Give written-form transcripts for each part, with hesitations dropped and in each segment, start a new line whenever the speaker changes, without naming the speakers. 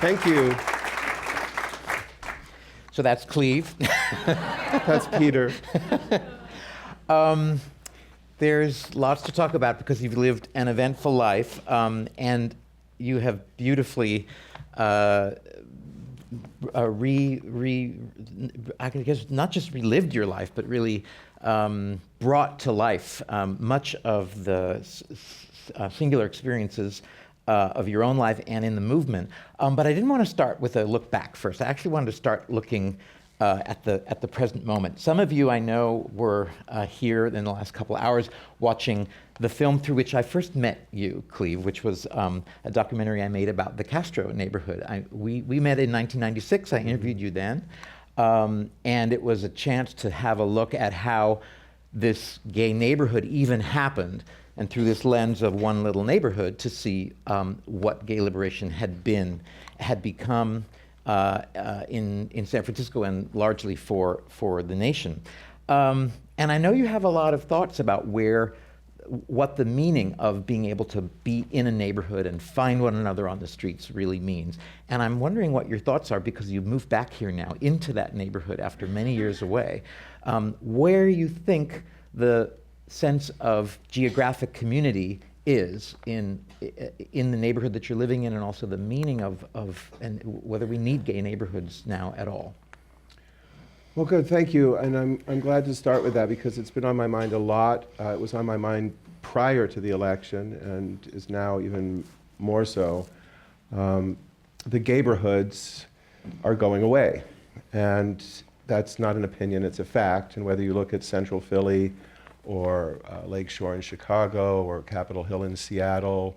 Thank you.
So that's Cleve.
That's Peter.
There's lots to talk about because you've lived an eventful life, and you have beautifully I guess not just relived your life, but really brought to life much of the singular experiences of your own life and in the movement. But I didn't want to start with a look back first. I actually wanted to start looking at the present moment. Some of you I know were here in the last couple of hours watching the film through which I first met you, Cleve, which was a documentary I made about the Castro neighborhood. We met in 1996. I interviewed you then. And it was a chance to have a look at how this gay neighborhood even happened, and through this lens of one little neighborhood to see what gay liberation had become in San Francisco and largely for the nation. And I know you have a lot of thoughts about what the meaning of being able to be in a neighborhood and find one another on the streets really means. And I'm wondering what your thoughts are, because you've moved back here now into that neighborhood after many years away, where you think the sense of geographic community is in the neighborhood that you're living in, and also the meaning of and whether we need gay neighborhoods now at all.
Well, good, thank you. And I'm glad to start with that because it's been on my mind a lot. It was on my mind prior to the election and is now even more so. The Gayborhoods are going away. And that's not an opinion, it's a fact. And whether you look at Central Philly or Lakeshore in Chicago or Capitol Hill in Seattle,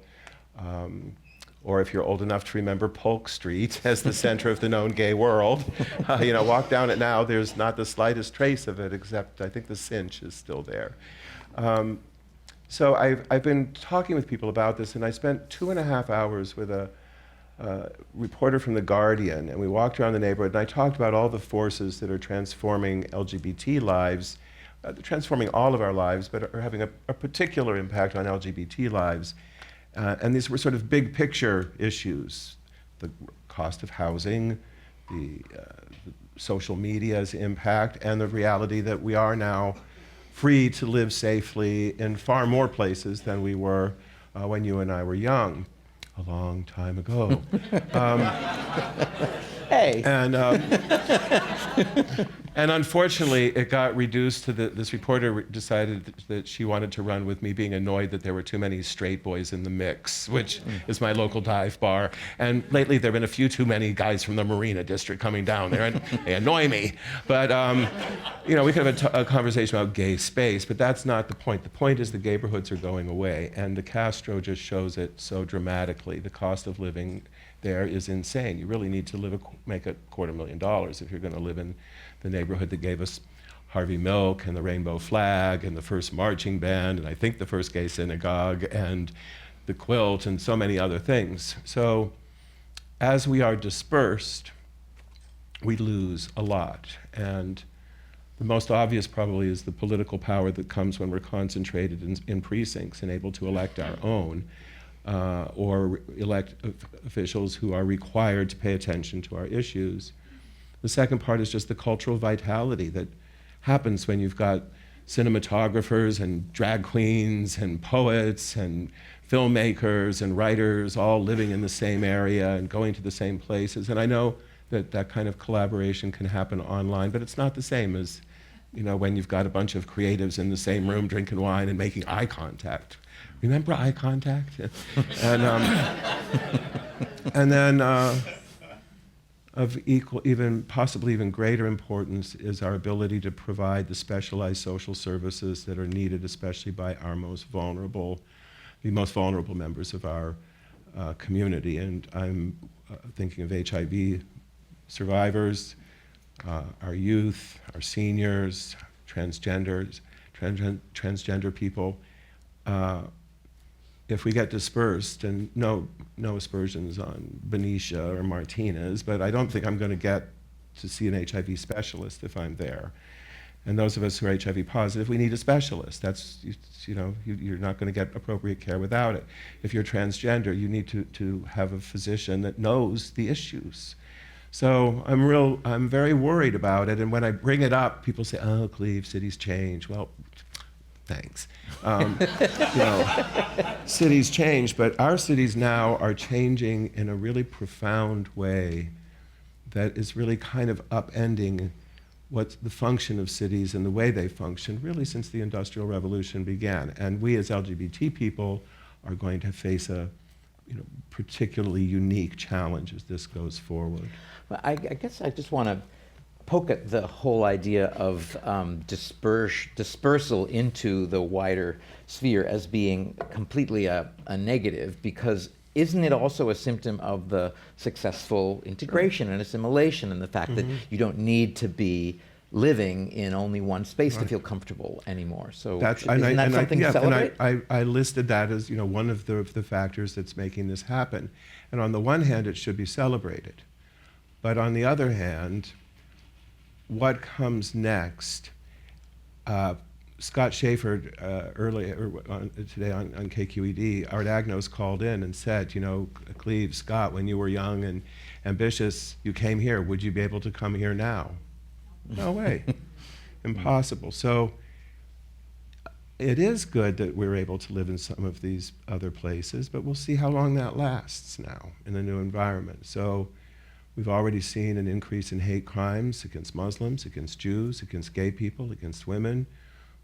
or if you're old enough to remember Polk Street as the center of the known gay world, walk down it now, there's not the slightest trace of it, except I think the cinch is still there. So I've been talking with people about this, and I spent 2.5 hours with a reporter from The Guardian, and we walked around the neighborhood, and I talked about all the forces that are transforming LGBT lives, transforming all of our lives, but are having a particular impact on LGBT lives. And these were sort of big picture issues: the cost of housing, the social media's impact, and the reality that we are now free to live safely in far more places than we were when you and I were young, a long time ago.
Hey.
And unfortunately, it got reduced to this reporter decided that she wanted to run with me being annoyed that there were too many straight boys in the mix, which is my local dive bar. And lately, there have been a few too many guys from the Marina District coming down there, and they annoy me. But we could have a conversation about gay space, but that's not the point. The point is the Gayborhoods are going away, and the Castro just shows it so dramatically. The cost of living there is insane. You really need to make $250,000 if you're going to live in the neighborhood that gave us Harvey Milk and the Rainbow Flag and the first marching band and I think the first gay synagogue and the Quilt and so many other things. So as we are dispersed, we lose a lot. And the most obvious probably is the political power that comes when we're concentrated in precincts and able to elect our own. Or elect officials who are required to pay attention to our issues. The second part is just the cultural vitality that happens when you've got cinematographers and drag queens and poets and filmmakers and writers all living in the same area and going to the same places. And I know that that kind of collaboration can happen online, but it's not the same as when you've got a bunch of creatives in the same room drinking wine and making eye contact. Remember eye contact? And then of possibly even greater importance is our ability to provide the specialized social services that are needed, especially by the most vulnerable members of our community. And I'm thinking of HIV survivors, our youth, our seniors, transgender people. If we get dispersed, and no aspersions on Benicia or Martinez, but I don't think I'm going to get to see an HIV specialist if I'm there. And those of us who are HIV positive, we need a specialist. That's, you're not going to get appropriate care without it. If you're transgender, you need to have a physician that knows the issues. So I'm very worried about it. And when I bring it up, people say, oh, Cleve, cities change. Well, thanks. Cities change, but our cities now are changing in a really profound way that is really kind of upending what's the function of cities and the way they function really since the Industrial Revolution began. And we as LGBT people are going to face a particularly unique challenge as this goes forward.
Well, I guess I just want to poke at the whole idea of dispersal into the wider sphere as being completely a negative, because isn't it also a symptom of the successful integration and assimilation, and the fact that you don't need to be living in only one space to feel comfortable anymore? So isn't that something to celebrate?
I listed that as one of the factors that's making this happen. And on the one hand, it should be celebrated. But on the other hand, what comes next? Scott Schaefer earlier today on KQED, Art Agnos called in and said, Cleve, Scott, when you were young and ambitious, you came here. Would you be able to come here now? No way. Impossible. So it is good that we're able to live in some of these other places, but we'll see how long that lasts now in the new environment. So we've already seen an increase in hate crimes against Muslims, against Jews, against gay people, against women.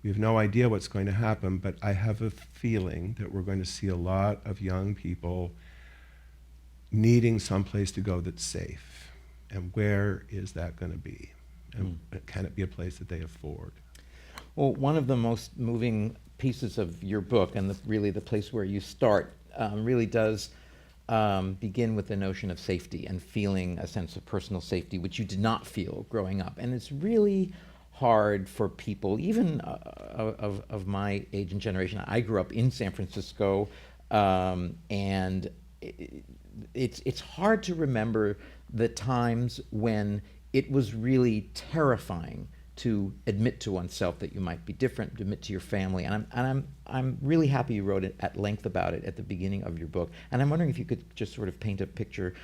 We have no idea what's going to happen, but I have a feeling that we're going to see a lot of young people needing someplace to go that's safe. And where is that going to be? And can it be a place that they afford?
Well, one of the most moving pieces of your book, and really the place where you start, really does begin with the notion of safety and feeling a sense of personal safety, which you did not feel growing up. And it's really hard for people, even of my age and generation. I grew up in San Francisco, and it's hard to remember the times when it was really terrifying to admit to oneself that you might be different, to admit to your family. And I'm really happy you wrote it at length about it at the beginning of your book. And I'm wondering if you could just sort of paint a picture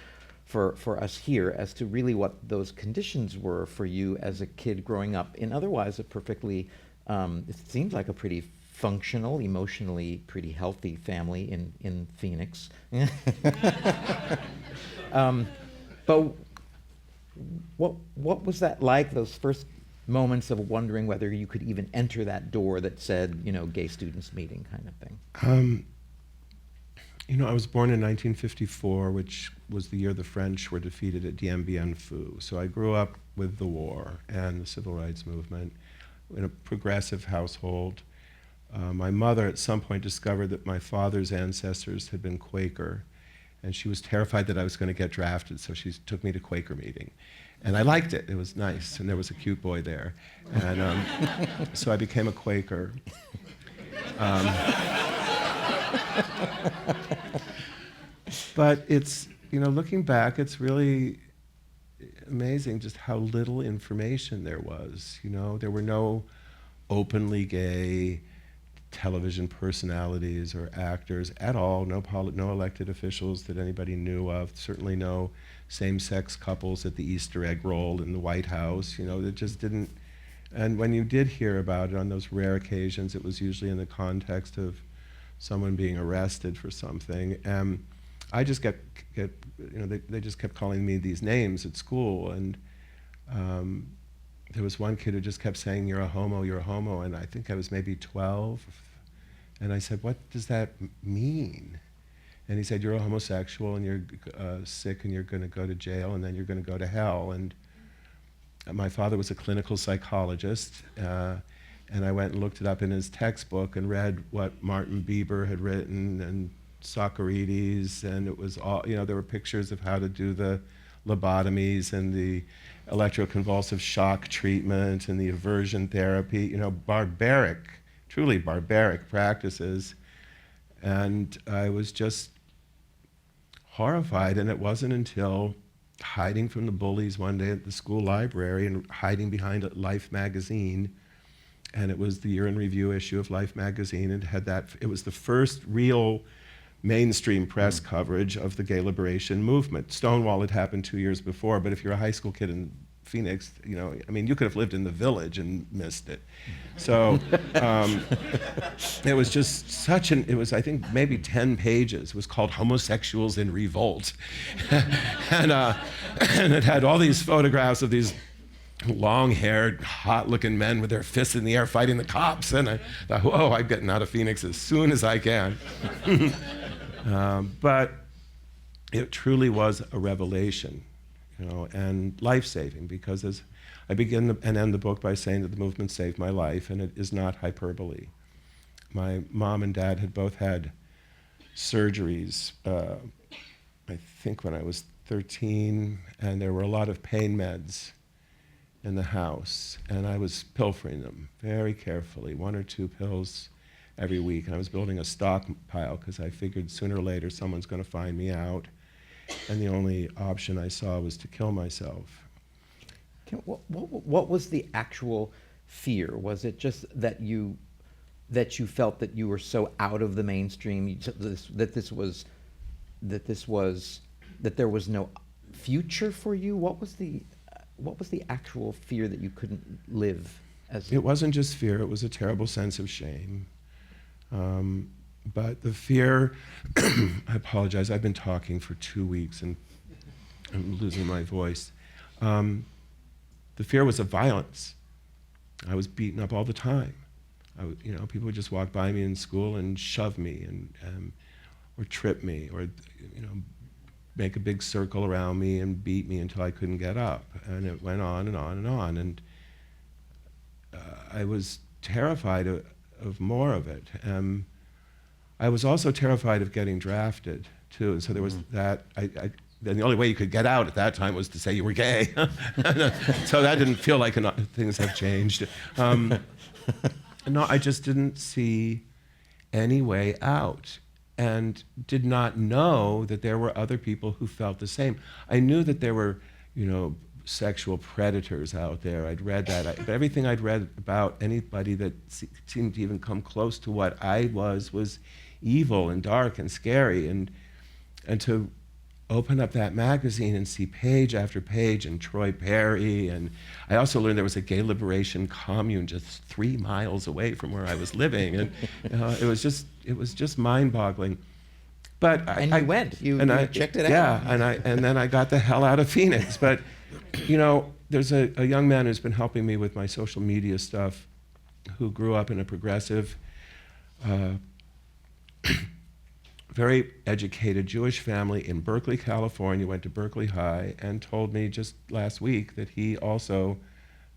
for us here as to really what those conditions were for you as a kid growing up in otherwise a perfectly, it seems like a pretty functional, emotionally pretty healthy family in Phoenix. But what was that like, those first moments of wondering whether you could even enter that door that said, gay students meeting kind of thing?
I was born in 1954, which was the year the French were defeated at Dien Bien Phu. So I grew up with the war and the civil rights movement in a progressive household. My mother at some point discovered that my father's ancestors had been Quaker, and she was terrified that I was going to get drafted, so she took me to Quaker meeting. And I liked it. It was nice, and there was a cute boy there. And so I became a Quaker. But it's, looking back, it's really amazing just how little information there was. There were no openly gay television personalities or actors at all, no elected officials that anybody knew of, certainly no same-sex couples at the Easter egg roll in the White House. It just didn't. And when you did hear about it on those rare occasions, it was usually in the context of someone being arrested for something. I just they just kept calling me these names at school, and there was one kid who just kept saying, "You're a homo, you're a homo," and I think I was maybe 12, and I said, "What does that mean?" And he said, "You're a homosexual, and you're sick, and you're going to go to jail, and then you're going to go to hell." And my father was a clinical psychologist, and I went and looked it up in his textbook and read what Martin Bieber had written and Socrates, and it was all, there were pictures of how to do the lobotomies and the electroconvulsive shock treatment and the aversion therapy, barbaric, truly barbaric practices. And I was just horrified, and it wasn't until hiding from the bullies one day at the school library and hiding behind a Life magazine and it was the year in review issue of Life magazine, and it was the first real mainstream press coverage of the gay liberation movement. Stonewall had happened 2 years before, but if you're a high school kid in Phoenix, you could have lived in the Village and missed it. So it was just it was, I think, maybe 10 pages. It was called Homosexuals in Revolt. And it had all these photographs of these long-haired, hot-looking men with their fists in the air fighting the cops. And I thought, whoa, I'm getting out of Phoenix as soon as I can. But it truly was a revelation, and life-saving, because as I begin and end the book by saying that the movement saved my life, and it is not hyperbole. My mom and dad had both had surgeries, I think when I was 13, and there were a lot of pain meds in the house, and I was pilfering them very carefully, 1 or 2 pills every week, and I was building a stockpile because I figured sooner or later someone's going to find me out, and the only option I saw was to kill myself.
What was the actual fear? Was it just that you felt that you were so out of the mainstream, that there was no future for you? What was the actual fear that you couldn't live as?
It wasn't just fear, it was a terrible sense of shame. But the fear, I apologize, I've been talking for 2 weeks and I'm losing my voice. The fear was of violence. I was beaten up all the time. People would just walk by me in school and shove me or trip me, or make a big circle around me and beat me until I couldn't get up. And it went on and on and on. And I was terrified of more of it. I was also terrified of getting drafted too, and so there was that. And the only way you could get out at that time was to say you were gay. So that didn't feel like things have changed. No, I just didn't see any way out, and did not know that there were other people who felt the same. I knew that there were, sexual predators out there. I'd read that, but everything I'd read about anybody that seemed to even come close to what I was evil and dark and scary. And to open up that magazine and see page after page, and Troy Perry, and I also learned there was a gay liberation commune just 3 miles away from where I was living, and it was just mind-boggling. But
you went. You checked it out.
Yeah, and then I got the hell out of Phoenix. But there's a young man who's been helping me with my social media stuff, who grew up in a progressive, very educated Jewish family in Berkeley, California, went to Berkeley High, and told me just last week that he also,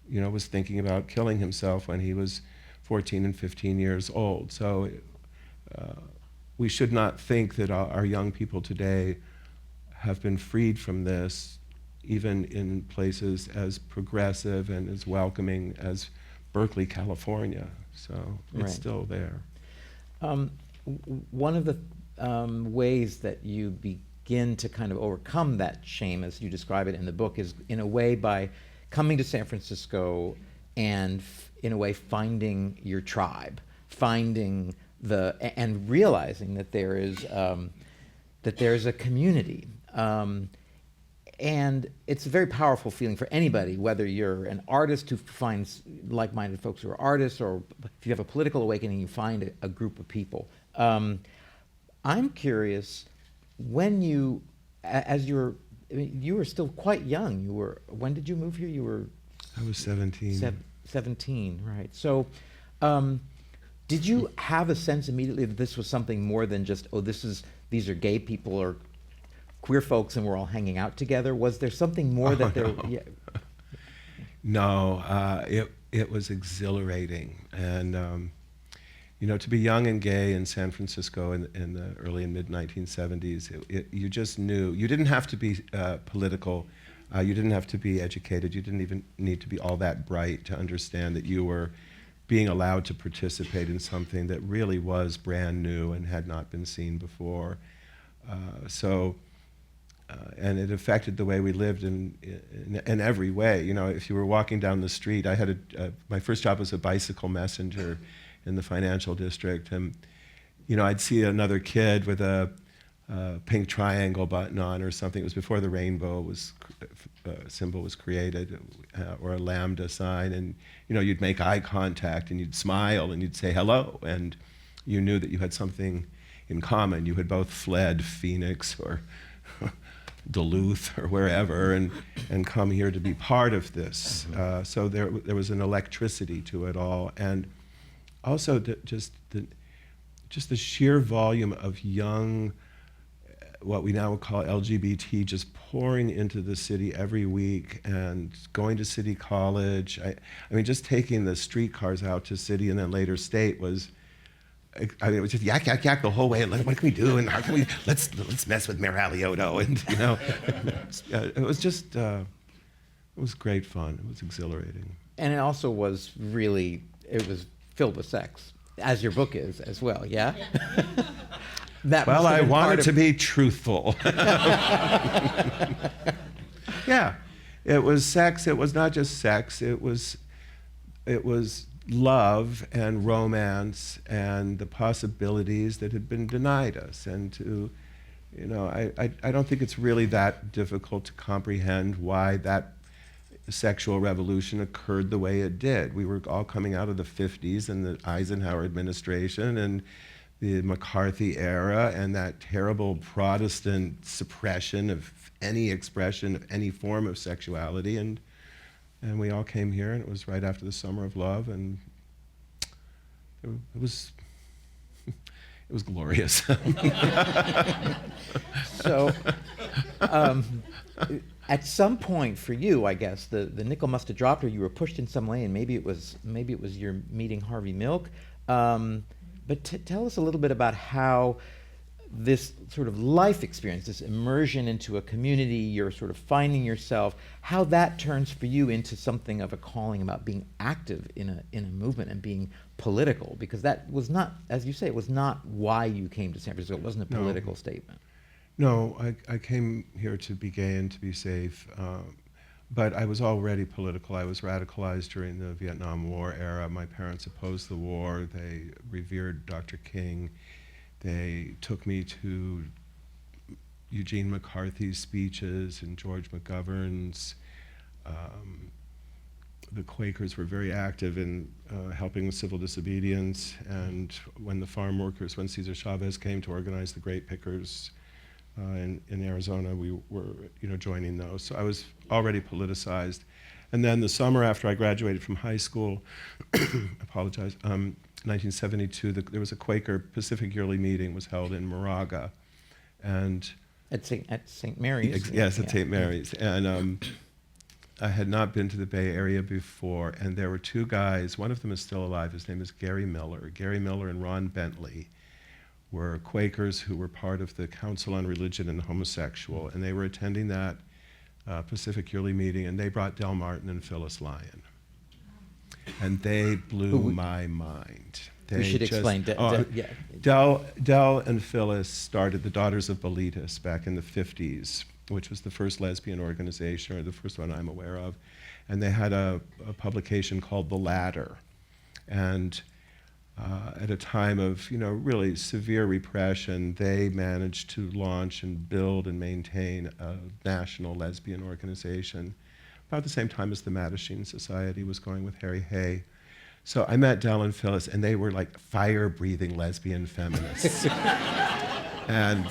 was thinking about killing himself when he was 14 and 15 years old. So we should not think that our young people today have been freed from this, even in places as progressive and as welcoming as Berkeley, California. So it's still there.
One of the ways that you begin to kind of overcome that shame, as you describe it in the book, is in a way by coming to San Francisco and in a way finding your tribe, and realizing that there is a community. And it's a very powerful feeling for anybody, whether you're an artist who finds like-minded folks who are artists, or if you have a political awakening, you find a group of people. I'm curious, when you were still quite young. When did you move here?
I was 17.
17, right. So did you have a sense immediately that this was something more than just, these are gay people or queer folks and we're all hanging out together? Was there something more that there?
No.
Yeah.
No, it was exhilarating, and to be young and gay in San Francisco in the early and mid 1970s, you just knew. You didn't have to be political, you didn't have to be educated, you didn't even need to be all that bright to understand that you were being allowed to participate in something that really was brand new and had not been seen before. So and it affected the way we lived in every way. You know, if you were walking down the street, I had my first job was a bicycle messenger in the financial district, and you know, I'd see another kid with a pink triangle button on or something. It was before the rainbow symbol was created, or a lambda sign, and you know, you'd make eye contact and you'd smile and you'd say hello, and you knew that you had something in common. You had both fled Phoenix or Duluth or wherever, and come here to be part of this. So there was an electricity to it all, and also just the sheer volume of young, what we now would call LGBT, just pouring into the city every week and going to City College. I mean, just taking the streetcars out to city and then later state was, I mean, it was just yak, yak, yak the whole way. And like, what can we do? And how can we, let's mess with Mayor Alioto. And, you know, it was just, it was great fun. It was exhilarating.
And it also was really, it was filled with sex, as your book is as well, yeah?
Well, I wanted to be truthful. Yeah, it was sex. It was not just sex. It was love and romance and the possibilities that had been denied us. And to, you know, I don't think it's really that difficult to comprehend why that sexual revolution occurred the way it did. We were all coming out of the 50s and the Eisenhower administration and the McCarthy era and that terrible Protestant suppression of any expression of any form of sexuality, and we all came here, and it was right after the Summer of Love, and it was glorious.
So, at some point for you, I guess the nickel must have dropped, or you were pushed in some way, and maybe it was your meeting Harvey Milk. But tell us a little bit about how this sort of life experience, this immersion into a community, you're sort of finding yourself, how that turns for you into something of a calling about being active in a movement and being political, because that was not, as you say, it was not why you came to San Francisco. It wasn't a political statement.
No, I came here to be gay and to be safe, but I was already political. I was radicalized during the Vietnam War era. My parents opposed the war. They revered Dr. King. They took me to Eugene McCarthy's speeches and George McGovern's. The Quakers were very active in helping with civil disobedience, and when the farm workers, when Cesar Chavez came to organize the grape pickers in Arizona, we were, you know, joining those. So I was already politicized. And then the summer after I graduated from high school, 1972, there was a Quaker Pacific Yearly Meeting was held in Moraga, and
at St. Mary's.
Yes, at St. Mary's, and I had not been to the Bay Area before, and there were two guys. One of them is still alive. His name is Gary Miller. Gary Miller and Ron Bentley were Quakers who were part of the Council on Religion and the Homosexual, and they were attending that Pacific Yearly Meeting, and they brought Del Martin and Phyllis Lyon. And they blew my mind.
We should explain.
Del and Phyllis started the Daughters of Bilitis back in the 50s, which was the first lesbian organization, or the first one I'm aware of. And they had a publication called The Ladder. And at a time of, you know, really severe repression, they managed to launch and build and maintain a national lesbian organization about the same time as the Mattachine Society was going with Harry Hay. So I met Del and Phyllis, and they were like fire-breathing lesbian feminists. And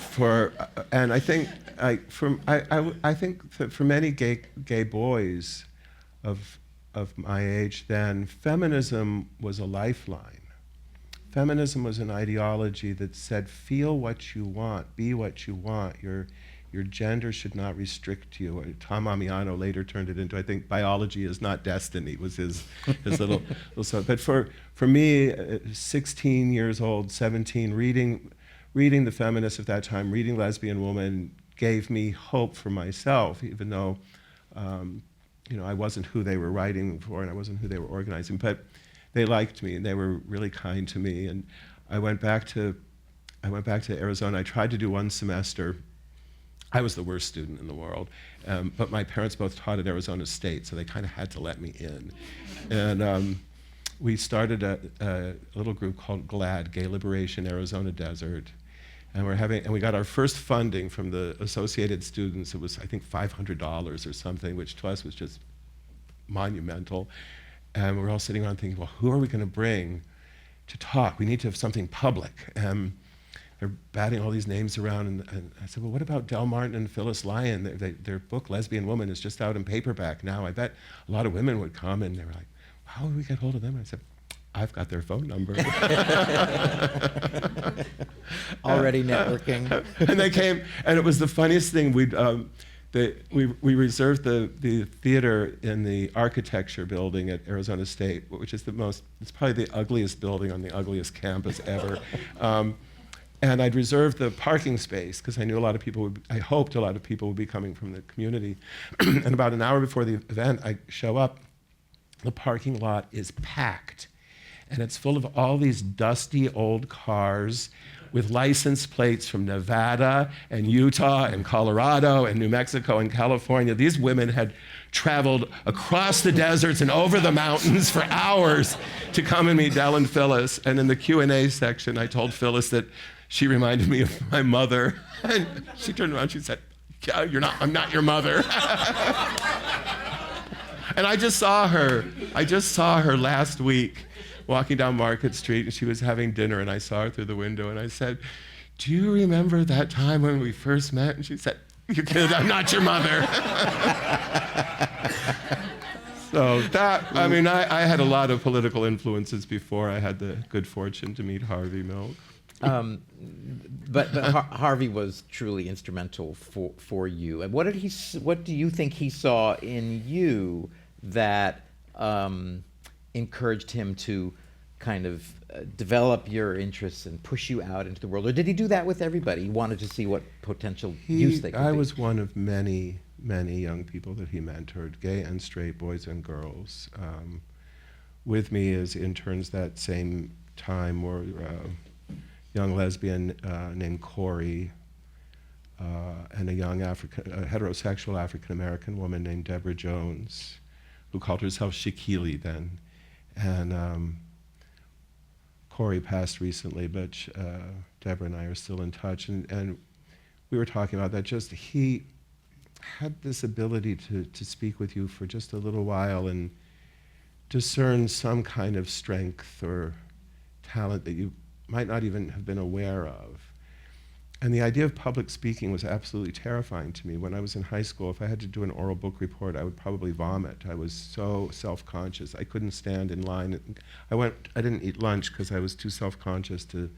I think that for many gay boys of my age then, feminism was a lifeline. Feminism was an ideology that said, feel what you want, be what you want. Your gender should not restrict you. Tom Amiano later turned it into, I think, biology is not destiny, was his little song. But for me, 16 years old, 17, reading the feminists of that time, reading Lesbian Woman, gave me hope for myself, even though you know, I wasn't who they were writing for and I wasn't who they were organizing. But they liked me and they were really kind to me. And I went back to Arizona. I tried to do one semester I was the worst student in the world, but my parents both taught at Arizona State, so they kind of had to let me in. And we started a little group called GLAD, Gay Liberation Arizona Desert, and we got our first funding from the Associated Students. It was, I think, $500 or something, which to us was just monumental. And we were all sitting around thinking, well, who are we going to bring to talk? We need to have something public. They're batting all these names around, and I said, well, what about Del Martin and Phyllis Lyon? Their book, Lesbian Woman, is just out in paperback now. I bet a lot of women would come, and they were like, how would we get hold of them? I said, I've got their phone number.
Already networking.
And they came, and it was the funniest thing. We reserved the theater in the architecture building at Arizona State, which is it's probably the ugliest building on the ugliest campus ever. And I'd reserved the parking space because I knew I hoped a lot of people would be coming from the community. And about an hour before the event, I show up, the parking lot is packed. And it's full of all these dusty old cars with license plates from Nevada and Utah and Colorado and New Mexico and California. These women had traveled across the deserts and over the mountains for hours to come and meet Del and Phyllis. And in the Q&A section, I told Phyllis that she reminded me of my mother. And she turned around and she said, yeah, I'm not your mother. And I just saw her last week walking down Market Street, and she was having dinner, and I saw her through the window, and I said, do you remember that time when we first met? And she said, you kid, I'm not your mother. So I had a lot of political influences before I had the good fortune to meet Harvey Milk.
But Harvey was truly instrumental for you. And what do you think he saw in you that encouraged him to kind of develop your interests and push you out into the world? Or did he do that with everybody? He wanted to see what potential use they could be.
I was one of many, many young people that he mentored, gay and straight boys and girls. With me as interns that same time were young lesbian named Carrie, and a young heterosexual African-American woman named Deborah Jones, who called herself Shaquille then. And Carrie passed recently, but Deborah and I are still in touch. And we were talking about that. Just he had this ability to speak with you for just a little while and discern some kind of strength or talent that you might not even have been aware of. And the idea of public speaking was absolutely terrifying to me. When I was in high school, if I had to do an oral book report, I would probably vomit. I was so self-conscious. I couldn't stand in line. I didn't eat lunch because I was too self-conscious to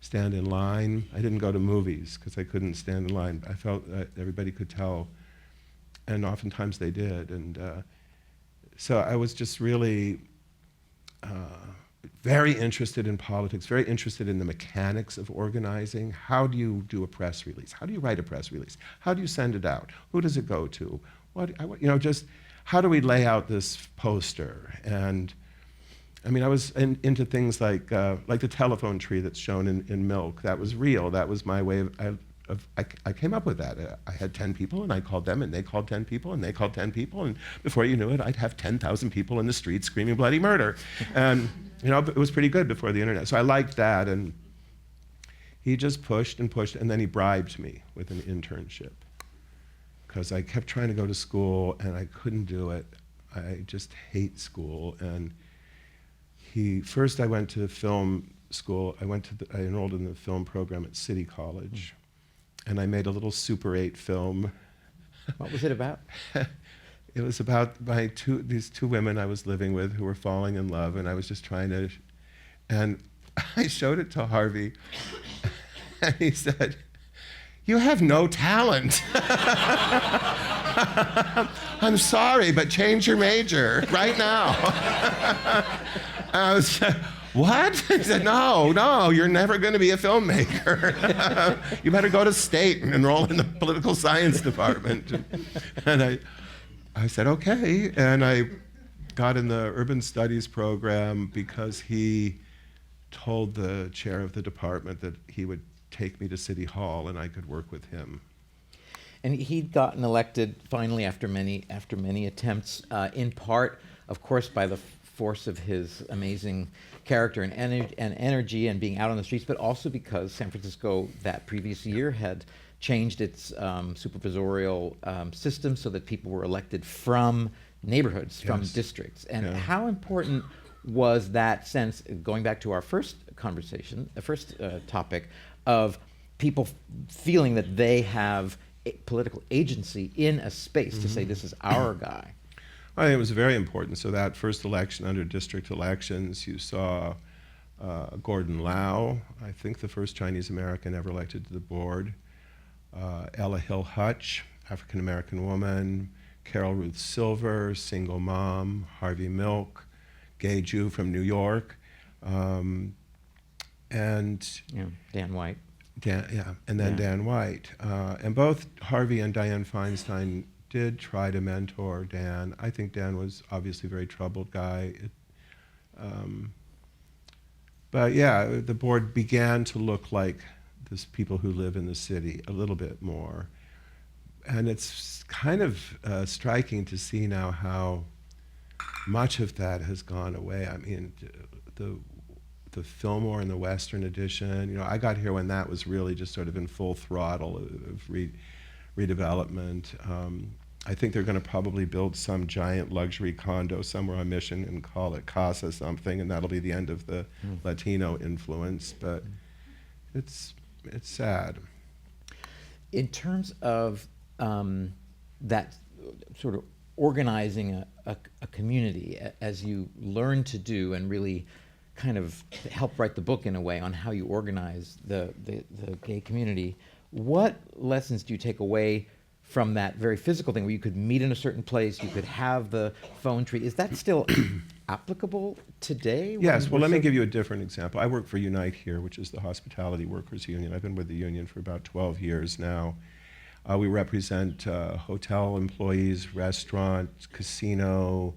stand in line. I didn't go to movies because I couldn't stand in line. I felt that everybody could tell, and oftentimes they did. And so I was just really very interested in politics, very interested in the mechanics of organizing. How do you do a press release? How do you write a press release? How do you send it out? Who does it go to? Just how do we lay out this poster? And I mean, I was into things like the telephone tree that's shown in Milk. That was real. That was my way I came up with that. I had 10 people, and I called them, and they called 10 people, and they called 10 people, and before you knew it, I'd have 10,000 people in the street screaming bloody murder. And it was pretty good before the internet. So I liked that, and he just pushed and pushed, and then he bribed me with an internship because I kept trying to go to school, and I couldn't do it. I just hate school. And first I went to film school. I enrolled in the film program at City College. And I made a little Super 8 film.
What was it about?
It was about these two women I was living with who were falling in love, and I was just trying to, and I showed it to Harvey, and he said, "You have no talent." "I'm sorry, but change your major right now." I was "What?" He said, no, you're never going to be a filmmaker. You better go to state and enroll in the political science department. And I said, okay. And I got in the urban studies program because he told the chair of the department that he would take me to City Hall and I could work with him.
And he'd gotten elected finally after many attempts, in part, of course, by the force of his amazing character and energy and being out on the streets, but also because San Francisco that previous year had changed its supervisorial system so that people were elected from neighborhoods, from districts. And how important was that sense, going back to our first conversation, the first topic, of people feeling that they have political agency in a space to say, this is our guy?
I think it was very important. So that first election under district elections, you saw Gordon Lau, I think the first Chinese American ever elected to the board, Ella Hill Hutch, African American woman, Carol Ruth Silver, single mom, Harvey Milk, gay Jew from New York, and
Dan White.
Dan White. And both Harvey and Dianne Feinstein did try to mentor Dan. I think Dan was obviously a very troubled guy. But yeah, the board began to look like this people who live in the city a little bit more. And it's kind of striking to see now how much of that has gone away. I mean, the Fillmore and the Western edition, you know, I got here when that was really just sort of in full throttle of redevelopment. I think they're going to probably build some giant luxury condo somewhere on Mission and call it Casa something, and that'll be the end of the Latino influence. But it's sad.
In terms of that sort of organizing a community, as you learn to do and really kind of help write the book in a way on how you organize the gay community, what lessons do you take away from that very physical thing where you could meet in a certain place, you could have the phone tree? Is that still applicable today?
Yes, well, let me give you a different example. I work for Unite here, which is the hospitality workers union. I've been with the union for about 12 years now. We represent hotel employees, restaurant, casino,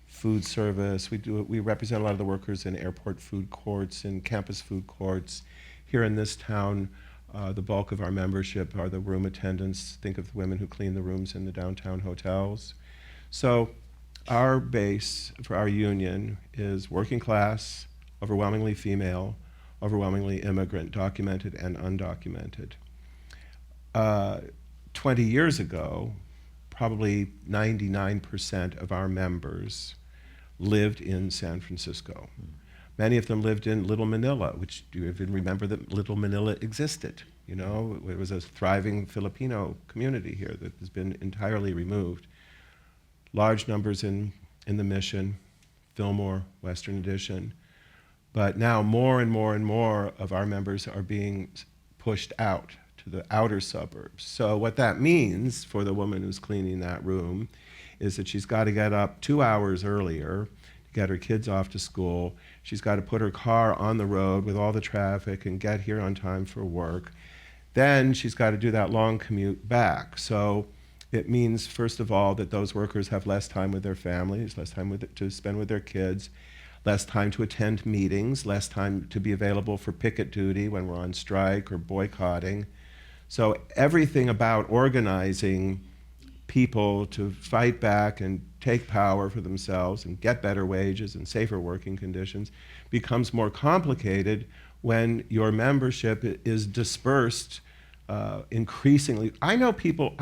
food service. We represent a lot of the workers in airport food courts and campus food courts. Here in this town, the bulk of our membership are the room attendants. Think of the women who clean the rooms in the downtown hotels. So our base for our union is working class, overwhelmingly female, overwhelmingly immigrant, documented and undocumented. 20 years ago, probably 99% of our members lived in San Francisco. Many of them lived in Little Manila, which, do you even remember that Little Manila existed? You know, it was a thriving Filipino community here that has been entirely removed. Large numbers in the Mission, Fillmore, Western Addition. But now more and more and more of our members are being pushed out to the outer suburbs. So what that means for the woman who's cleaning that room is that she's got to get up 2 hours earlier to get her kids off to school. She's got to put her car on the road with all the traffic and get here on time for work. Then she's got to do that long commute back. So it means, first of all, that those workers have less time with their families, less time to spend with their kids, less time to attend meetings, less time to be available for picket duty when we're on strike or boycotting. So everything about organizing people to fight back and take power for themselves and get better wages and safer working conditions becomes more complicated when your membership is dispersed increasingly. I know people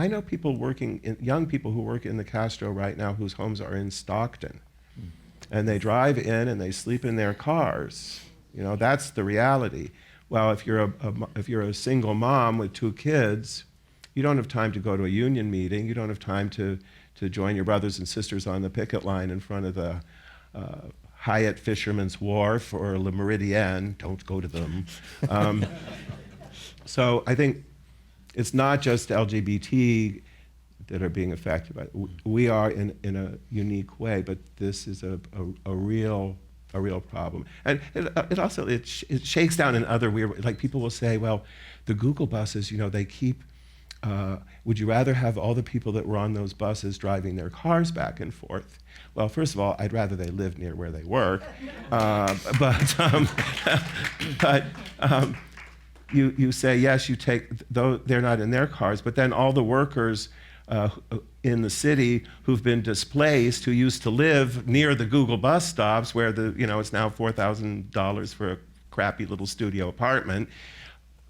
working, young people who work in the Castro right now whose homes are in Stockton. And they drive in and they sleep in their cars. You know, that's the reality. Well, if you're a single mom with 2 kids, you don't have time to go to a union meeting. You don't have time to join your brothers and sisters on the picket line in front of the Hyatt Fisherman's Wharf or Le Meridien. Don't go to them. So I think it's not just LGBT that are being affected by it. We are in a unique way, but this is a real problem. And it shakes down in other weird, like people will say, well, the Google buses, you know, they keep, would you rather have all the people that were on those buses driving their cars back and forth? Well, first of all, I'd rather they lived near where they work. you say, yes, you take, though they're not in their cars, but then all the workers in the city who've been displaced, who used to live near the Google bus stops where it's now $4,000 for a crappy little studio apartment,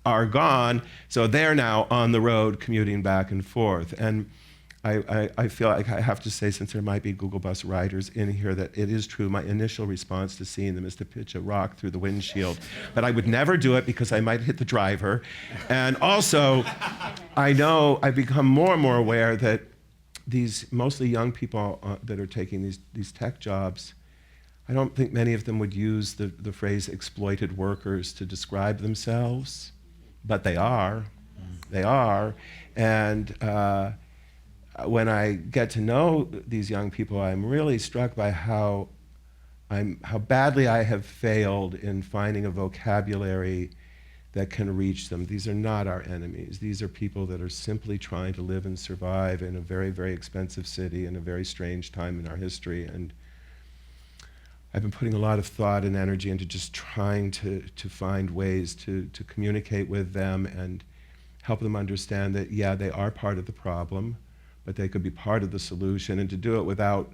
are gone. So they're now on the road commuting back and forth. And I feel like I have to say, since there might be Google bus riders in here, that it is true. My initial response to seeing them is to pitch a rock through the windshield. But I would never do it because I might hit the driver. And also, I know I've become more and more aware that these mostly young people that are taking these tech jobs, I don't think many of them would use the phrase exploited workers to describe themselves, but they are. They are. And when I get to know these young people, I'm really struck by how badly I have failed in finding a vocabulary that can reach them. These are not our enemies. These are people that are simply trying to live and survive in a very, very expensive city in a very strange time in our history. And I've been putting a lot of thought and energy into just trying to find ways to communicate with them and help them understand that, yeah, they are part of the problem, but they could be part of the solution, and to do it without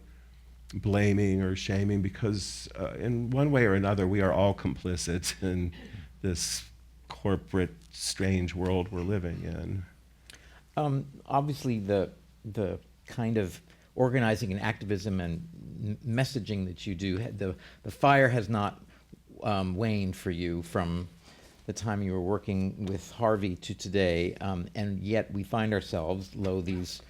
blaming or shaming, because in one way or another, we are all complicit in this corporate, strange world we're living in.
Obviously, the kind of organizing and activism and messaging that you do, the fire has not waned for you from the time you were working with Harvey to today, and yet we find ourselves, lo, these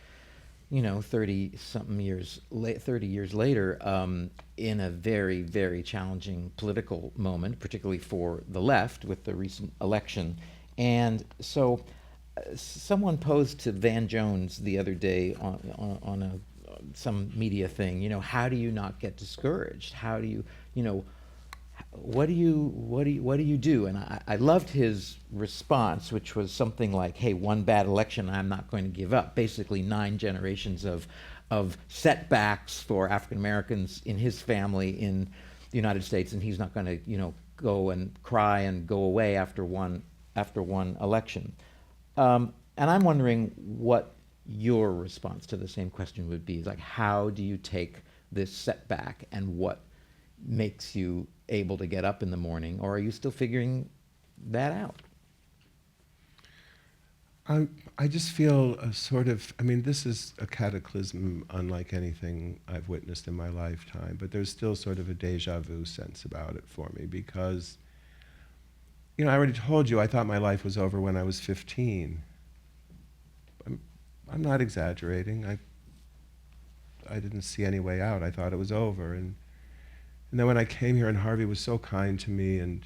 30 years later, in a very, very challenging political moment, particularly for the left with the recent election. And so someone posed to Van Jones the other day on some media thing, how do you not get discouraged? How do you, what do you do? And I loved his response, which was something like, hey, one bad election, I'm not going to give up. Basically 9 generations of setbacks for African Americans in his family in the United States, and he's not going to, go and cry and go away after one election. And I'm wondering what your response to the same question would be. Like, how do you take this setback, and what makes you able to get up in the morning, or are you still figuring that out?
I just feel a sort of, this is a cataclysm unlike anything I've witnessed in my lifetime, but there's still sort of a deja vu sense about it for me, because, I already told you I thought my life was over when I was 15. I'm not exaggerating. I didn't see any way out. I thought it was over. And then when I came here, and Harvey was so kind to me, and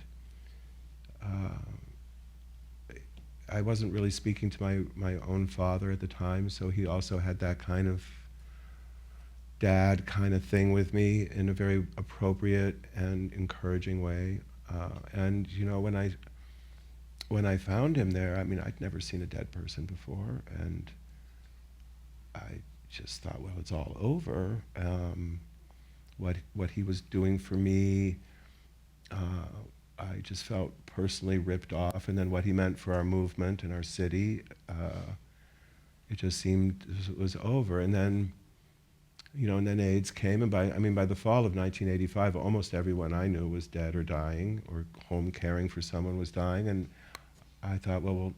I wasn't really speaking to my own father at the time, so he also had that kind of dad kind of thing with me in a very appropriate and encouraging way. And when I found him there, I'd never seen a dead person before, and I just thought, well, it's all over. What he was doing for me, I just felt personally ripped off, and then what he meant for our movement and our city, it just seemed it was over. And then, and then AIDS came, and by the fall of 1985, almost everyone I knew was dead or dying, or home caring for someone was dying, and I thought, well,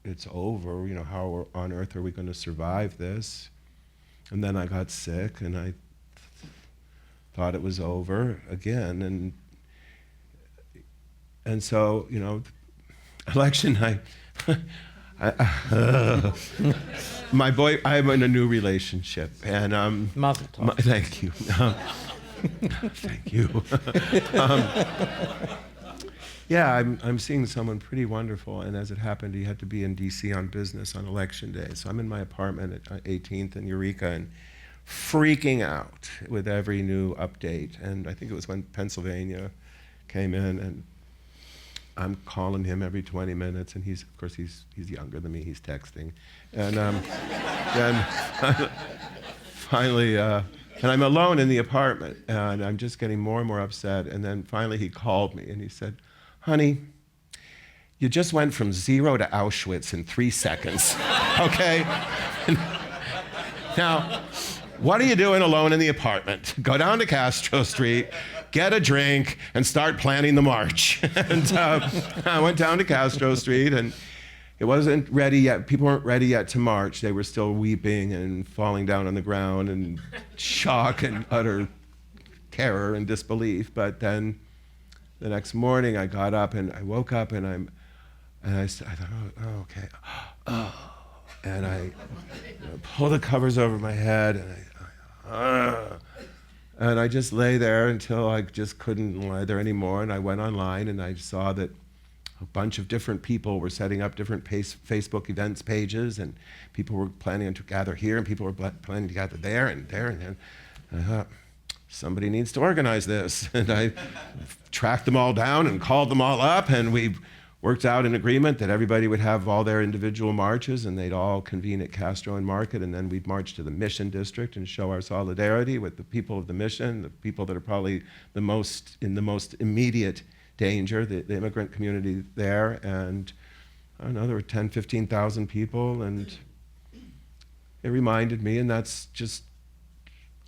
it's over. How on earth are we going to survive this? And then I got sick, and I thought it was over again, and so election night. My boy, I'm in a new relationship, and
Mazel tov.
Thank you. Thank you. Yeah, I'm seeing someone pretty wonderful, and as it happened, he had to be in DC on business on election day. So I'm in my apartment at 18th and Eureka, and freaking out with every new update. And I think it was when Pennsylvania came in, and I'm calling him every 20 minutes, and he's younger than me, he's texting. And then finally, and I'm alone in the apartment, and I'm just getting more and more upset. And then finally he called me, and he said, honey, you just went from 0 to Auschwitz in 3 seconds, okay? Now, what are you doing alone in the apartment? Go down to Castro Street, get a drink, and start planning the march. And I went down to Castro Street, and it wasn't ready yet. People weren't ready yet to march. They were still weeping and falling down on the ground in shock and utter terror and disbelief. But then the next morning, I got up and I woke up and I thought, oh, okay. Oh. And I pulled the covers over my head and I just lay there until I just couldn't lie there anymore. And I went online and I saw that a bunch of different people were setting up different Facebook events pages, and people were planning to gather here, and people were planning to gather there and there. And I thought, somebody needs to organize this. And I tracked them all down and called them all up, and we worked out an agreement that everybody would have all their individual marches, and they'd all convene at Castro and Market, and then we'd march to the Mission District and show our solidarity with the people of the Mission, the people that are probably in the most immediate danger, the immigrant community there. And I don't know, there were 10, 15,000 people, and it reminded me, and that's just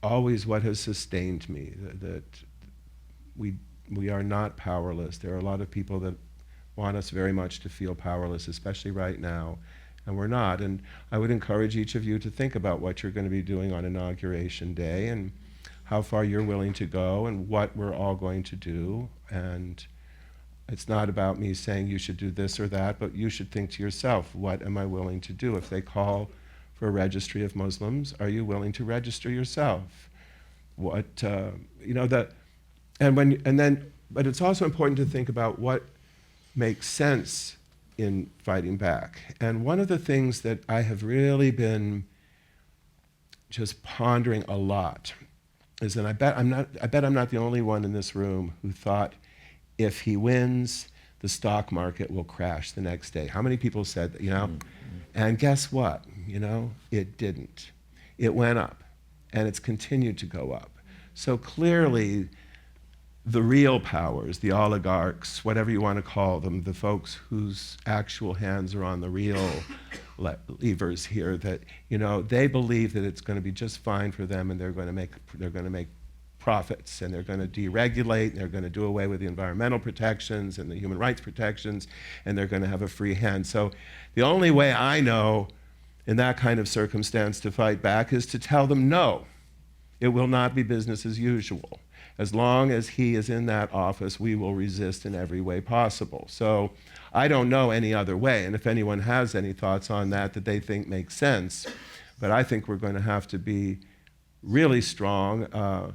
always what has sustained me, that we are not powerless. There are a lot of people that want us very much to feel powerless, especially right now, and we're not. And I would encourage each of you to think about what you're going to be doing on Inauguration Day, and how far you're willing to go, and what we're all going to do. And it's not about me saying you should do this or that, but you should think to yourself, what am I willing to do? If they call for a registry of Muslims, are you willing to register yourself? But it's also important to think about what makes sense in fighting back. And one of the things that I have really been just pondering a lot is, and I bet I'm not the only one in this room who thought, if he wins, the stock market will crash the next day. How many people said that, And guess what? It didn't. It went up, and it's continued to go up. So clearly, the real powers, the oligarchs, whatever you want to call them, the folks whose actual hands are on the real levers here, that they believe that it's going to be just fine for them, and they're going to make profits, and they're going to deregulate, and they're going to do away with the environmental protections and the human rights protections, and they're going to have a free hand. So the only way I know in that kind of circumstance to fight back is to tell them, no, it will not be business as usual. As long as he is in that office, we will resist in every way possible. So I don't know any other way, and if anyone has any thoughts on that they think make sense, but I think we're going to have to be really strong.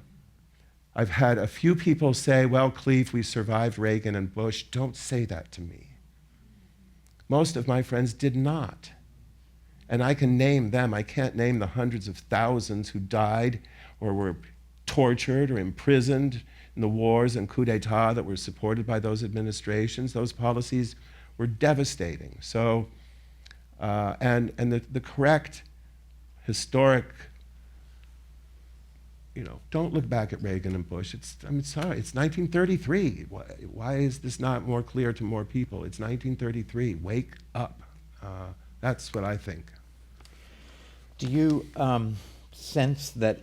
I've had a few people say, well, Cleve, we survived Reagan and Bush. Don't say that to me. Most of my friends did not. And I can name them. I can't name the hundreds of thousands who died or were tortured or imprisoned in the wars and coup d'etat that were supported by those administrations. Those policies were devastating. So, and the correct historic, don't look back at Reagan and Bush. Sorry, it's 1933. Why is this not more clear to more people? It's 1933. Wake up. That's what I think.
Do you sense that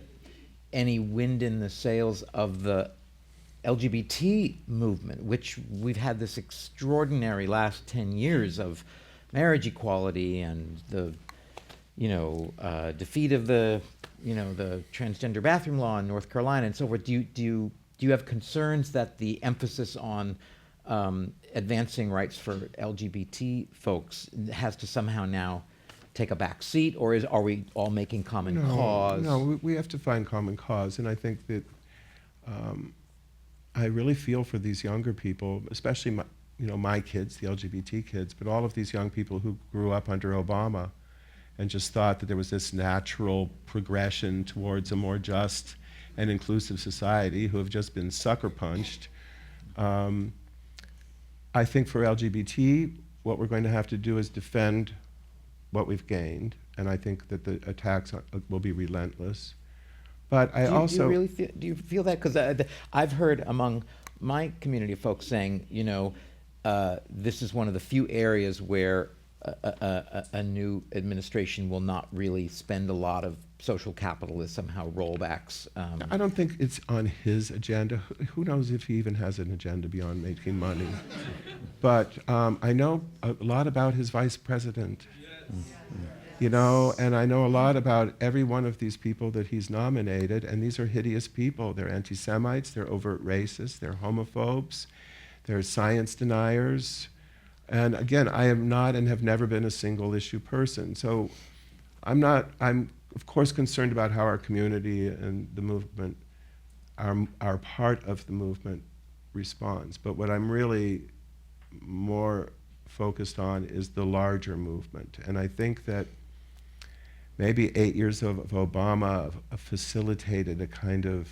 any wind in the sails of the LGBT movement, which we've had this extraordinary last 10 years of marriage equality and the defeat of the transgender bathroom law in North Carolina and so forth? Do you have concerns that the emphasis on advancing rights for LGBT folks has to somehow now take a back seat, or are we all making common cause?
No, we have to find common cause, and I think that I really feel for these younger people, especially my kids, the LGBT kids, but all of these young people who grew up under Obama and just thought that there was this natural progression towards a more just and inclusive society, who have just been sucker punched. I think for LGBT, what we're going to have to do is defend what we've gained, and I think that the attacks will be relentless. But do you feel that? Because I've heard among my community of folks saying,
this is one of the few areas where a new administration will not really spend a lot of social capital as somehow rollbacks.
I don't think it's on his agenda. Who knows if he even has an agenda beyond making money? But I know a lot about his vice president. You know, and I know a lot about every one of these people that he's nominated, and these are hideous people. They're anti-Semites, they're overt racists, they're homophobes, they're science deniers. And again, I am not and have never been a single issue person. So I'm of course concerned about how our community and the movement, our part of the movement responds. But what I'm really more focused on is the larger movement. And I think that maybe 8 years of Obama facilitated a kind of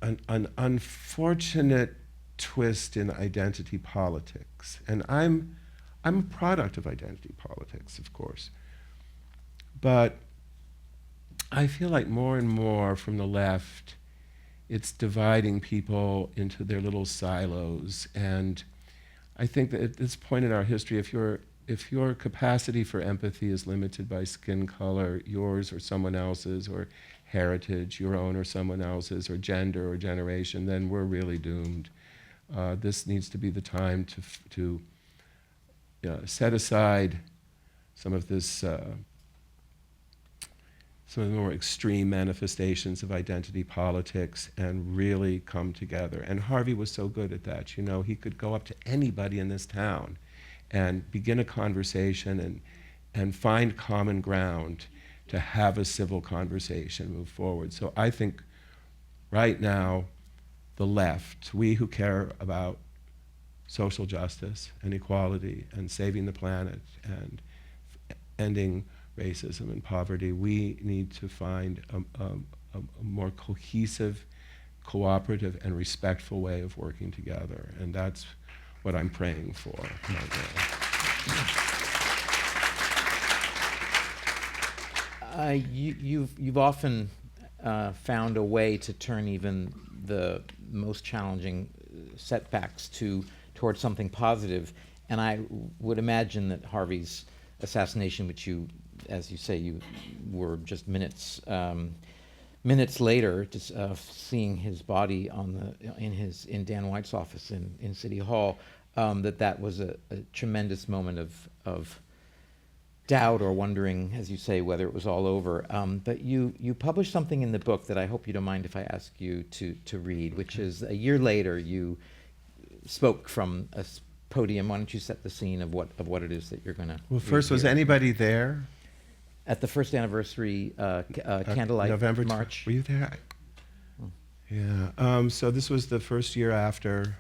an unfortunate twist in identity politics. And I'm a product of identity politics, of course. But I feel like more and more from the left, it's dividing people into their little silos. And I think that at this point in our history, if your capacity for empathy is limited by skin color, yours or someone else's, or heritage, your own or someone else's, or gender or generation, then we're really doomed. This needs to be the time to set aside some of this, some of the more extreme manifestations of identity politics and really come together. And Harvey was so good at that. You know, he could go up to anybody in this town and begin a conversation and find common ground to have a civil conversation move forward. So I think right now, the left, we who care about social justice and equality and saving the planet and ending racism and poverty, we need to find a more cohesive, cooperative, and respectful way of working together. And that's what I'm praying for right
now. You've often found a way to turn even the most challenging setbacks towards something positive, and I would imagine that Harvey's assassination, which you, as you say, you were just minutes later, just seeing his body in Dan White's office in City Hall, that was a tremendous moment of doubt or wondering, as you say, whether it was all over. But you published something in the book that I hope you don't mind if I ask you to read, which is a year later you spoke from a podium. Why don't you set the scene of what it is that you're going to
Well, first, was anybody there?
At the first anniversary candlelight
November
march.
Were you there? Yeah. So this was the first year after.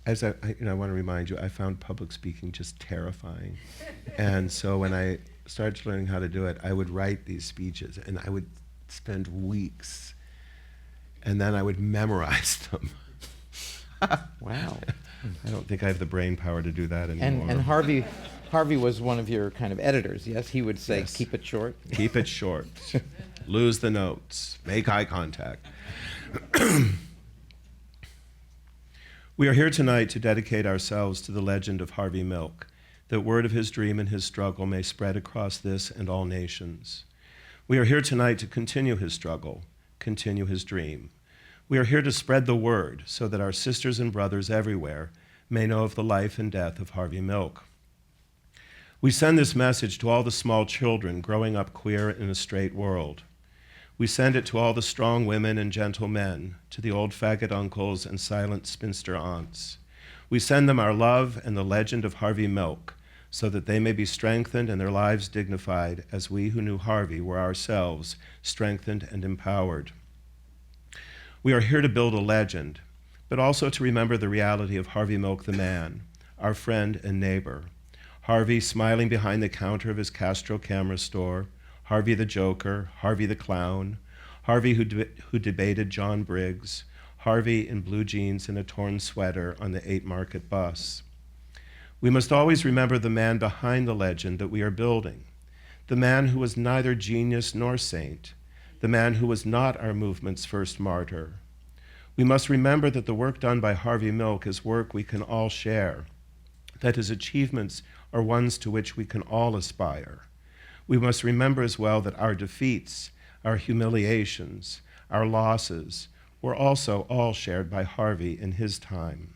As I want to remind you, I found public speaking just terrifying. And so when I started learning how to do it, I would write these speeches, and I would spend weeks, and then I would memorize them.
Wow.
I don't think I have the brain power to do that anymore.
And Harvey was one of your kind of editors, yes? He would say,
Yes.
Keep it short.
Keep it short. Lose the notes. Make eye contact. We are here tonight to dedicate ourselves to the legend of Harvey Milk, that word of his dream and his struggle may spread across this and all nations. We are here tonight to continue his struggle, continue his dream. We are here to spread the word so that our sisters and brothers everywhere may know of the life and death of Harvey Milk. We send this message to all the small children growing up queer in a straight world. We send it to all the strong women and gentle men, to the old faggot uncles and silent spinster aunts. We send them our love and the legend of Harvey Milk, so that they may be strengthened and their lives dignified as we who knew Harvey were ourselves strengthened and empowered. We are here to build a legend, but also to remember the reality of Harvey Milk the man, our friend and neighbor. Harvey smiling behind the counter of his Castro camera store, Harvey the joker, Harvey the clown, Harvey who debated John Briggs, Harvey in blue jeans and a torn sweater on the 8 Market bus. We must always remember the man behind the legend that we are building, the man who was neither genius nor saint, the man who was not our movement's first martyr. We must remember that the work done by Harvey Milk is work we can all share, that his achievements are ones to which we can all aspire. We must remember as well that our defeats, our humiliations, our losses were also all shared by Harvey in his time.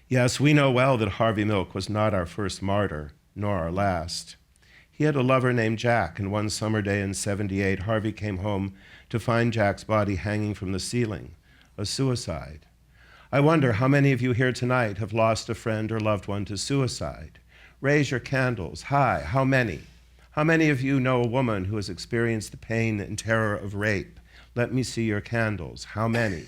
Yes, we know well that Harvey Milk was not our first martyr, nor our last. He had a lover named Jack, and one summer day in '78, Harvey came home to find Jack's body hanging from the ceiling, a suicide. I wonder how many of you here tonight have lost a friend or loved one to suicide. Raise your candles. Hi, how many? How many of you know a woman who has experienced the pain and terror of rape? Let me see your candles. How many?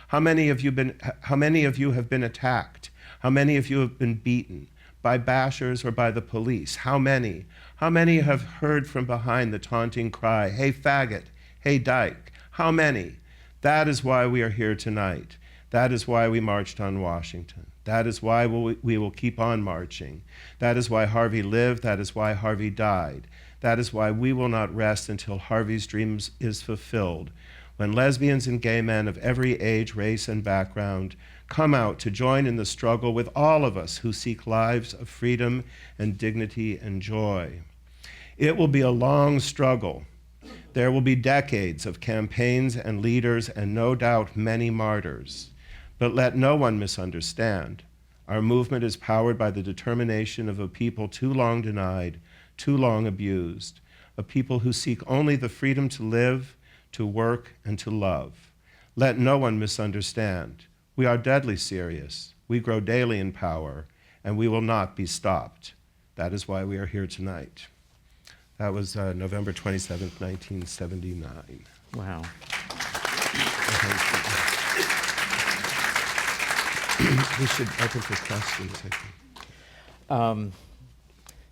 How many of you have been attacked? How many of you have been beaten by bashers or by the police? How many? How many have heard from behind the taunting cry, "Hey faggot, hey dyke"? How many? That is why we are here tonight. That is why we marched on Washington. That is why we will keep on marching. That is why Harvey lived. That is why Harvey died. That is why we will not rest until Harvey's dreams is fulfilled. When lesbians and gay men of every age, race, and background come out to join in the struggle with all of us who seek lives of freedom and dignity and joy. It will be a long struggle. There will be decades of campaigns and leaders and no doubt many martyrs. But let no one misunderstand. Our movement is powered by the determination of a people too long denied, too long abused, a people who seek only the freedom to live, to work, and to love. Let no one misunderstand. We are deadly serious. We grow daily in power, and we will not be stopped. That is why we are here tonight. That was November 27th, 1979.
Wow.
We should open for questions, I think.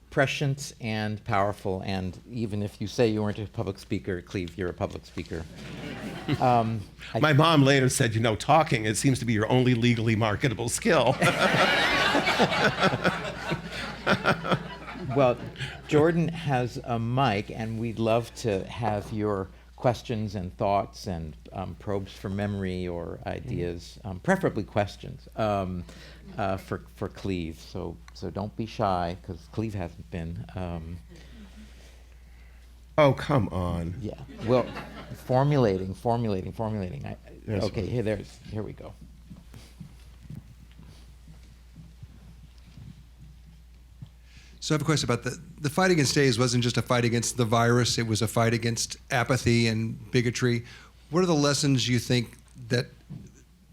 Prescient and powerful, and even if you say you weren't a public speaker, Cleve, you're a public speaker.
My mom later said, you know, talking, it seems to be your only legally marketable skill.
Well, Jordan has a mic, and we'd love to have your questions and thoughts and probes from memory or ideas, preferably questions, for Cleve. So don't be shy, because Cleve hasn't been.
Oh, come on.
Yeah. Well, formulating.
Yes,
Okay, here we go.
So I have a question about the fight against AIDS wasn't just a fight against the virus, it was a fight against apathy and bigotry. What are the lessons you think that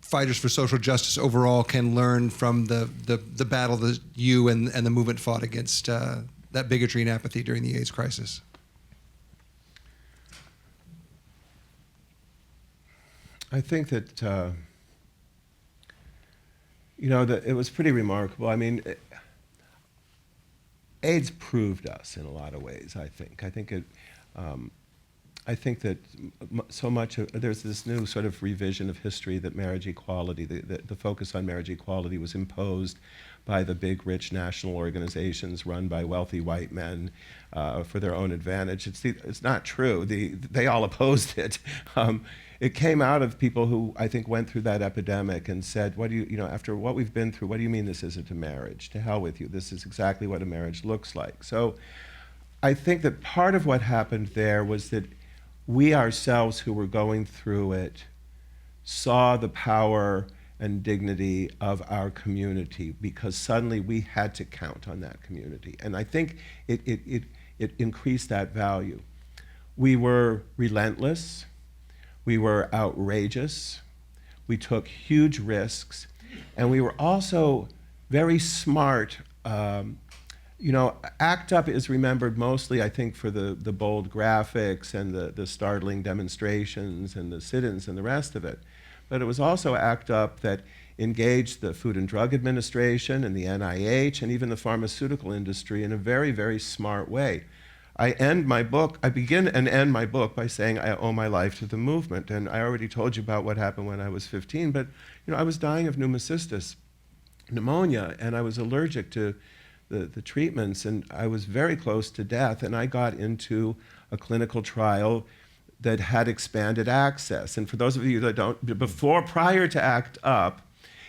fighters for social justice overall can learn from the battle that you and the movement fought against that bigotry and apathy during the AIDS crisis?
I think that, that it was pretty remarkable. I mean, AIDS proved us in a lot of ways, I think. I think that so much there's this new sort of revision of history that marriage equality, the focus on marriage equality was imposed by the big, rich national organizations run by wealthy white men for their own advantage. It's not true. They all opposed it. It came out of people who I think went through that epidemic and said, after what we've been through, what do you mean this isn't a marriage? To hell with you. This is exactly what a marriage looks like. So I think that part of what happened there was that we ourselves who were going through it saw the power and dignity of our community, because suddenly we had to count on that community. And I think it increased that value. We were relentless. We were outrageous. We took huge risks. And we were also very smart. ACT UP is remembered mostly, I think, for the bold graphics and the startling demonstrations and the sit-ins and the rest of it. But it was also ACT UP that engaged the Food and Drug Administration and the NIH and even the pharmaceutical industry in a very, very smart way. I begin and end my book by saying I owe my life to the movement. And I already told you about what happened when I was 15, but I was dying of pneumocystis, pneumonia, and I was allergic to the treatments, and I was very close to death, and I got into a clinical trial that had expanded access. And for those of you that don't, prior to ACT UP,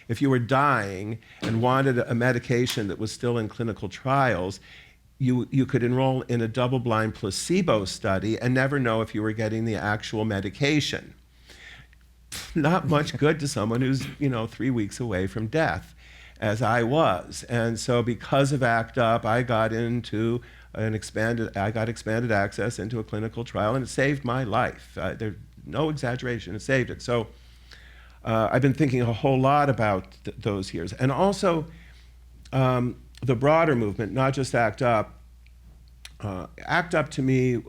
if you were dying and wanted a medication that was still in clinical trials, you could enroll in a double-blind placebo study and never know if you were getting the actual medication. Not much good to someone who's 3 weeks away from death, as I was. And so because of ACT UP, I got expanded access into a clinical trial, and it saved my life. There's no exaggeration, it saved it. So I've been thinking a whole lot about those years. And also the broader movement, not just ACT UP. ACT UP to me,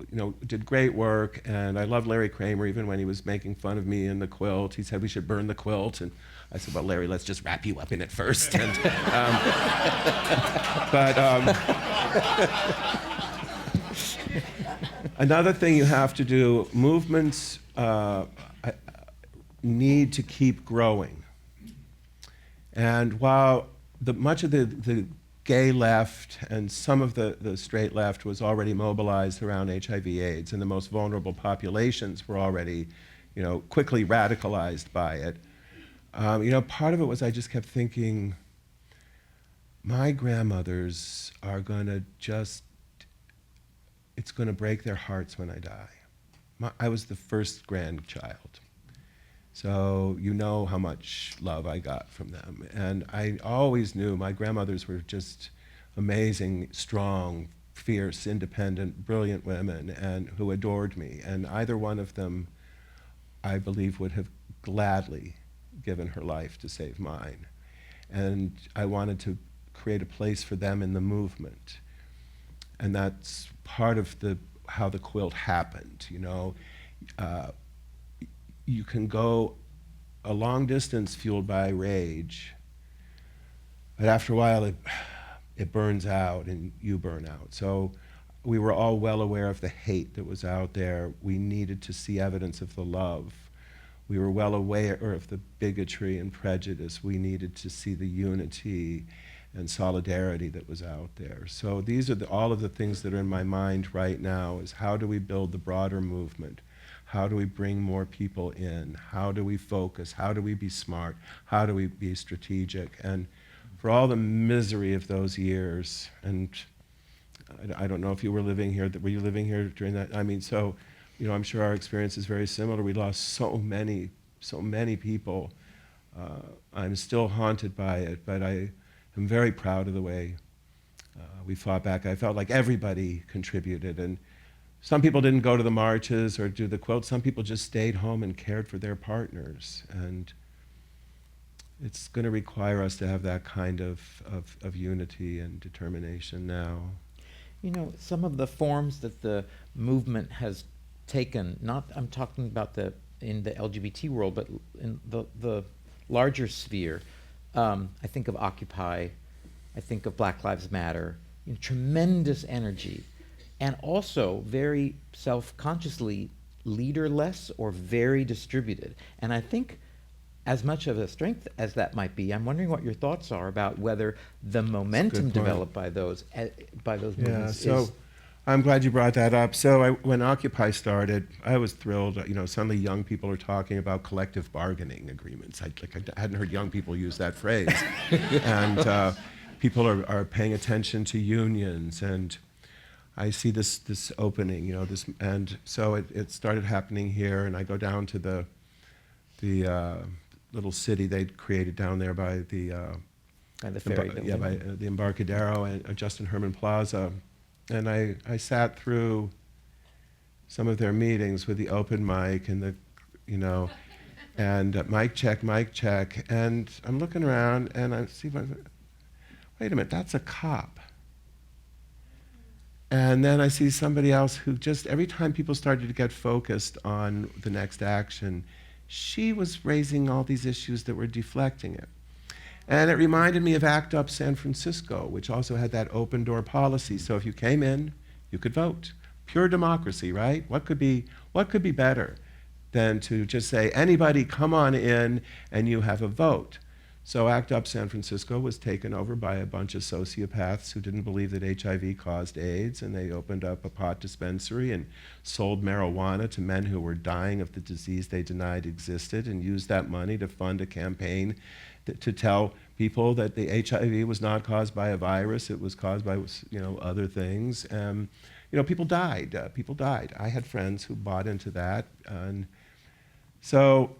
did great work, and I love Larry Kramer, even when he was making fun of me in the quilt. He said we should burn the quilt, and I said, well, Larry, let's just wrap you up in it first. And, another thing you have to do, movements need to keep growing. And while much of the gay left and some of the straight left was already mobilized around HIV/AIDS, and the most vulnerable populations were already, quickly radicalized by it. Part of it was I just kept thinking, my grandmothers are it's gonna break their hearts when I die. I was the first grandchild. So you know how much love I got from them. And I always knew my grandmothers were just amazing, strong, fierce, independent, brilliant women, and who adored me. And either one of them, I believe, would have gladly given her life to save mine. And I wanted to create a place for them in the movement. And that's part of how the quilt happened, you can go a long distance fueled by rage, but after a while it burns out and you burn out. So we were all well aware of the hate that was out there. We needed to see evidence of the love. We were well aware of the bigotry and prejudice. We needed to see the unity and solidarity that was out there. So these are all of the things that are in my mind right now, is how do we build the broader movement? How do we bring more people in? How do we focus? How do we be smart? How do we be strategic? And for all the misery of those years, and I don't know if you were living here, were you living here during that? I mean, so, I'm sure our experience is very similar. We lost so many people. I'm still haunted by it, but I am very proud of the way we fought back. I felt like everybody contributed, and some people didn't go to the marches or do the quilt. Some people just stayed home and cared for their partners. And it's going to require us to have that kind of unity and determination now.
Some of the forms that the movement has taken, I'm talking about in the LGBT world, but in the larger sphere, I think of Occupy, I think of Black Lives Matter, tremendous energy. And also very self-consciously leaderless or very distributed. And I think as much of a strength as that might be, I'm wondering what your thoughts are about whether the momentum developed by those movements is...
I'm glad you brought that up. So when Occupy started, I was thrilled. Suddenly young people are talking about collective bargaining agreements. I hadn't heard young people use that phrase. And people are paying attention to unions, and I see this opening, and so it started happening here, and I go down to the little city they'd created down there by the
ferry building.
by the Embarcadero and Justin Herman Plaza, and I sat through some of their meetings with the open mic and and mic check, and I'm looking around and I see, wait a minute, that's a cop. And then I see somebody else who just, every time people started to get focused on the next action, she was raising all these issues that were deflecting it. And it reminded me of ACT UP San Francisco, which also had that open door policy. So if you came in, you could vote. Pure democracy, right? What could be better than to just say, anybody come on in and you have a vote? So ACT UP San Francisco was taken over by a bunch of sociopaths who didn't believe that HIV caused AIDS, and they opened up a pot dispensary and sold marijuana to men who were dying of the disease they denied existed, and used that money to fund a campaign to tell people that the HIV was not caused by a virus, it was caused by other things. People died. People died. I had friends who bought into that, and so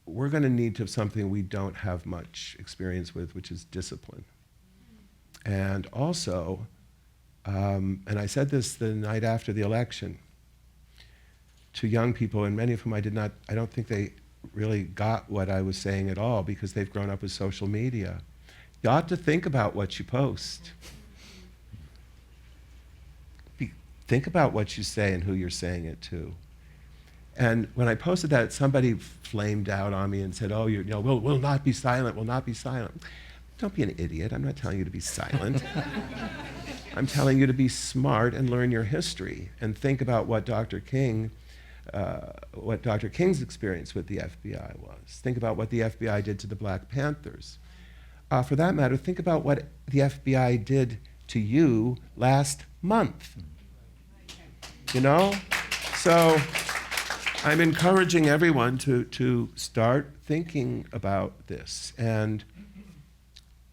we're going to need to have something we don't have much experience with, which is discipline. And also, and I said this the night after the election to young people, and many of whom I don't think they really got what I was saying at all, because they've grown up with social media. You ought to think about what you post. Think about what you say and who you're saying it to. And when I posted that, somebody flamed out on me and said, "Oh, we'll not be silent, we'll not be silent." Don't be an idiot. I'm not telling you to be silent. I'm telling you to be smart and learn your history and think about what Dr. King's experience with the FBI was. Think about what the FBI did to the Black Panthers. For that matter, think about what the FBI did to you last month. So I'm encouraging everyone to start thinking about this. And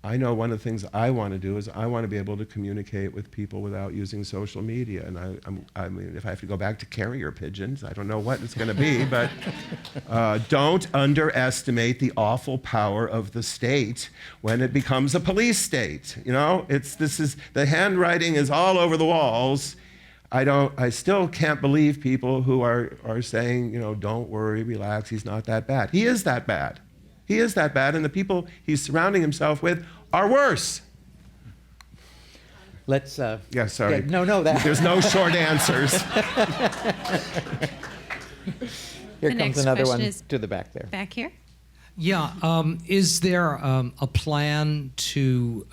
I know one of the things I want to do is I want to be able to communicate with people without using social media. And I mean, if I have to go back to carrier pigeons, I don't know what it's going to be, but don't underestimate the awful power of the state when it becomes a police state. The handwriting is all over the walls. I still can't believe people who are saying, don't worry, relax, he's not that bad. He is that bad. He is that bad, and the people he's surrounding himself with are worse.
Let's.
Yeah, sorry.
Yeah, no,
There's no short answers.
Here
The
comes
next
another
question
one
is
to the back there.
Back here?
Yeah, is there a plan to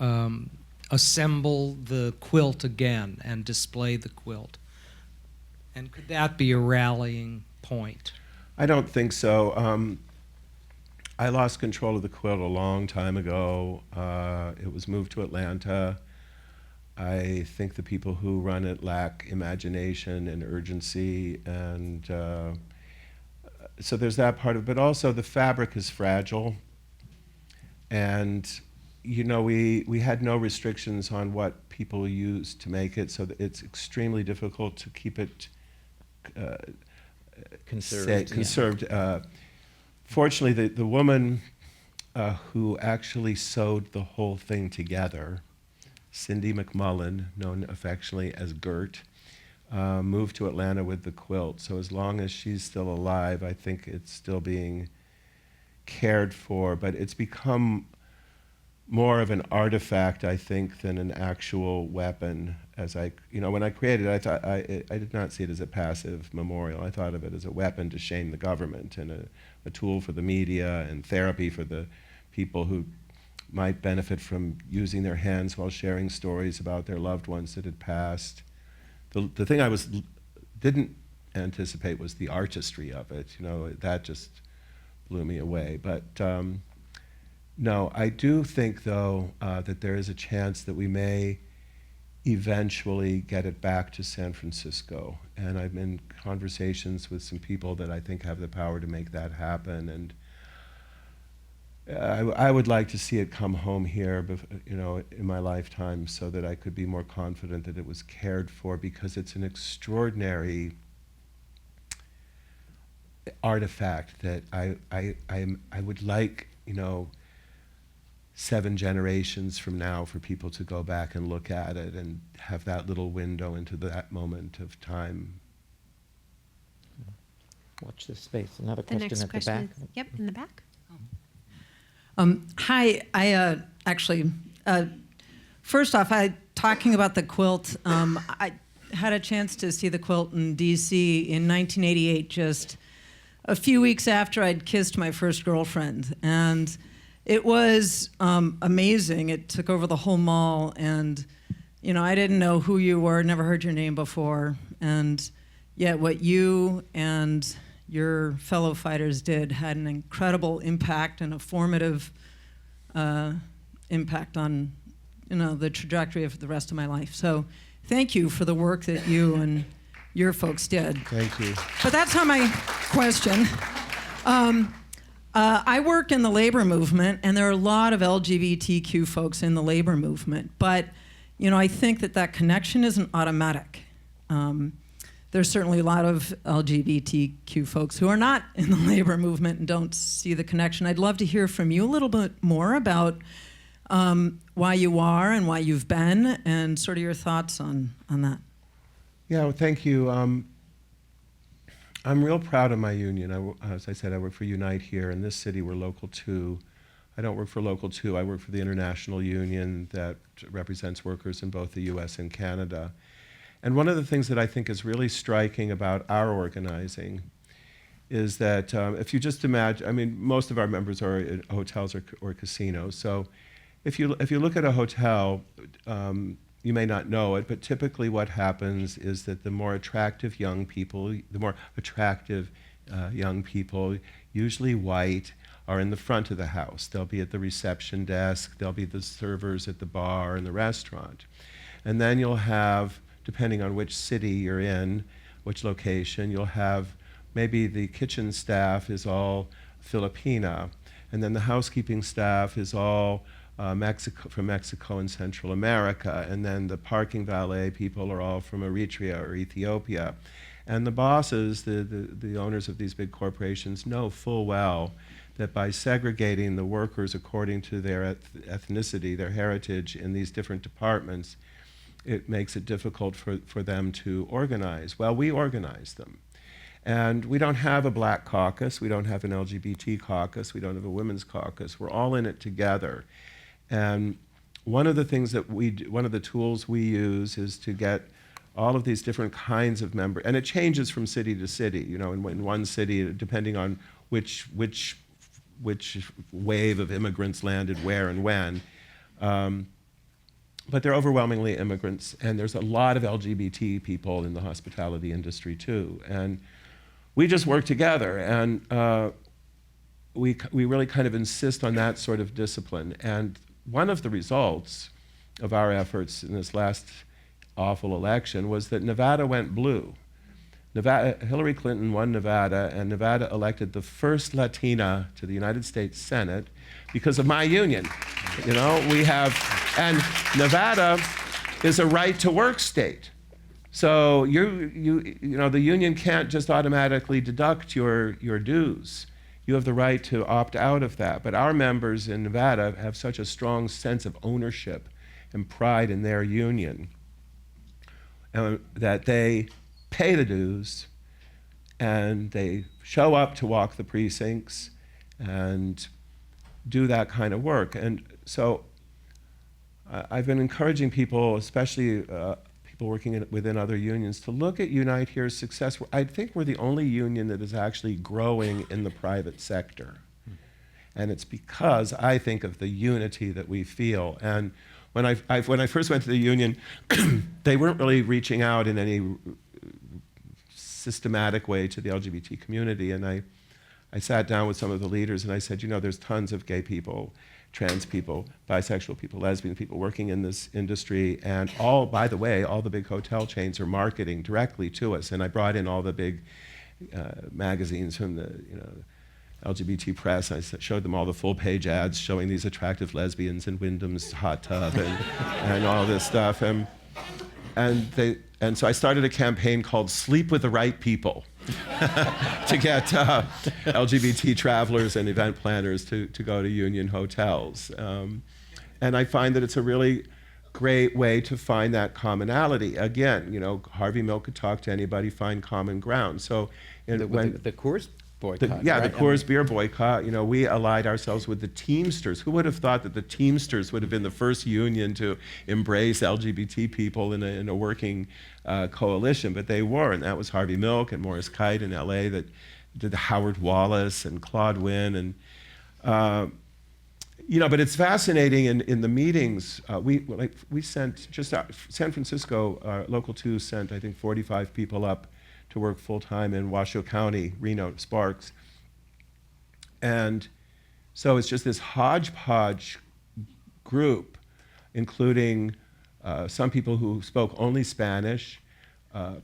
assemble the quilt again and display the quilt? And could that be a rallying point?
I don't think so. I lost control of the quilt a long time ago. It was moved to Atlanta. I think the people who run it lack imagination and urgency, and so there's that part of it. But also the fabric is fragile, and we had no restrictions on what people use to make it, so that it's extremely difficult to keep it conserved. Fortunately, the woman who actually sewed the whole thing together, Cindy McMullen, known affectionately as Gert, moved to Atlanta with the quilt. So as long as she's still alive, I think it's still being cared for, but it's become more of an artifact, I think, than an actual weapon. When I created it, I thought I did not see it as a passive memorial. I thought of it as a weapon to shame the government and a tool for the media and therapy for the people who might benefit from using their hands while sharing stories about their loved ones that had passed. The thing I didn't anticipate was the artistry of it. That just blew me away. But no, I do think, though, that there is a chance that we may eventually get it back to San Francisco. And I'm in conversations with some people that I think have the power to make that happen. And I would like to see it come home here, in my lifetime, so that I could be more confident that it was cared for, because it's an extraordinary artifact that I would like, 7 generations from now for people to go back and look at it and have that little window into that moment of time.
Watch this space. Another
The
question
next
at the
question
back.
is, in the back.
Hi, I actually, first off, talking about the quilt, I had a chance to see the quilt in DC in 1988, just a few weeks after I'd kissed my first girlfriend. And it was amazing. It took over the whole mall, and I didn't know who you were, never heard your name before, and yet what you and your fellow fighters did had an incredible impact and a formative impact on, the trajectory of the rest of my life. So thank you for the work that you and your folks did.
Thank you.
But that's not my question. I work in the labor movement, and there are a lot of LGBTQ folks in the labor movement. But, I think that connection isn't automatic. There's certainly a lot of LGBTQ folks who are not in the labor movement and don't see the connection. I'd love to hear from you a little bit more about why you are and why you've been, and sort of your thoughts on that.
Yeah, well, thank you. I'm real proud of my union. As I said, I work for Unite here. In this city, we're Local 2. I don't work for Local 2. I work for the International Union that represents workers in both the US and Canada. And one of the things that I think is really striking about our organizing is that if you just imagine, most of our members are in hotels or casinos. So if you look at a hotel, you may not know it, but typically what happens is that the more attractive young people, usually white, are in the front of the house. They'll be at the reception desk, they'll be the servers at the bar and the restaurant. And then you'll have, depending on which city you're in, which location, you'll have maybe the kitchen staff is all Filipina, and then the housekeeping staff is all from Mexico and Central America, and then the parking valet people are all from Eritrea or Ethiopia. And the bosses, the owners of these big corporations, know full well that by segregating the workers according to their ethnicity, their heritage in these different departments, it makes it difficult for them to organize. Well, we organize them. And we don't have a black caucus, we don't have an LGBT caucus, we don't have a women's caucus. We're all in it together. And one of the things that one of the tools we use is to get all of these different kinds of members, and it changes from city to city. In one city, depending on which wave of immigrants landed where and when. But they're overwhelmingly immigrants, and there's a lot of LGBT people in the hospitality industry too. And we just work together, and we really kind of insist on that sort of discipline. And one of the results of our efforts in this last awful election was that Nevada went blue. Hillary Clinton won Nevada, and Nevada elected the first Latina to the United States Senate because of my union. And Nevada is a right-to-work state. So the union can't just automatically deduct your dues. You have the right to opt out of that. But our members in Nevada have such a strong sense of ownership and pride in their union that they pay the dues and they show up to walk the precincts and do that kind of work. And so I've been encouraging people, especially people working within other unions, to look at Unite Here's success. I think we're the only union that is actually growing in the private sector. And it's because I think of the unity that we feel. And when I first went to the union, they weren't really reaching out in any systematic way to the LGBT community. And I sat down with some of the leaders and I said, there's tons of gay people, trans people, bisexual people, lesbian people working in this industry, and by the way, all the big hotel chains are marketing directly to us. And I brought in all the big magazines from the LGBT press. I showed them all the full-page ads showing these attractive lesbians in Wyndham's hot tub and all this stuff. And so I started a campaign called Sleep with the Right People to get LGBT travelers and event planners to go to union hotels. And I find that it's a really great way to find that commonality. Again, Harvey Milk could talk to anybody, find common ground. So
the Coors boycott.
The
right?
Coors beer boycott, we allied ourselves with the Teamsters. Who would have thought that the Teamsters would have been the first union to embrace LGBT people in a working coalition? But they were, and that was Harvey Milk and Morris Kite in LA that did the Howard Wallace and Claude Wynn. And, but it's fascinating in the meetings. We sent, San Francisco, Local 2 sent, I think, 45 people up to work full-time in Washoe County, Reno, Sparks. And so it's just this hodgepodge group, including some people who spoke only Spanish,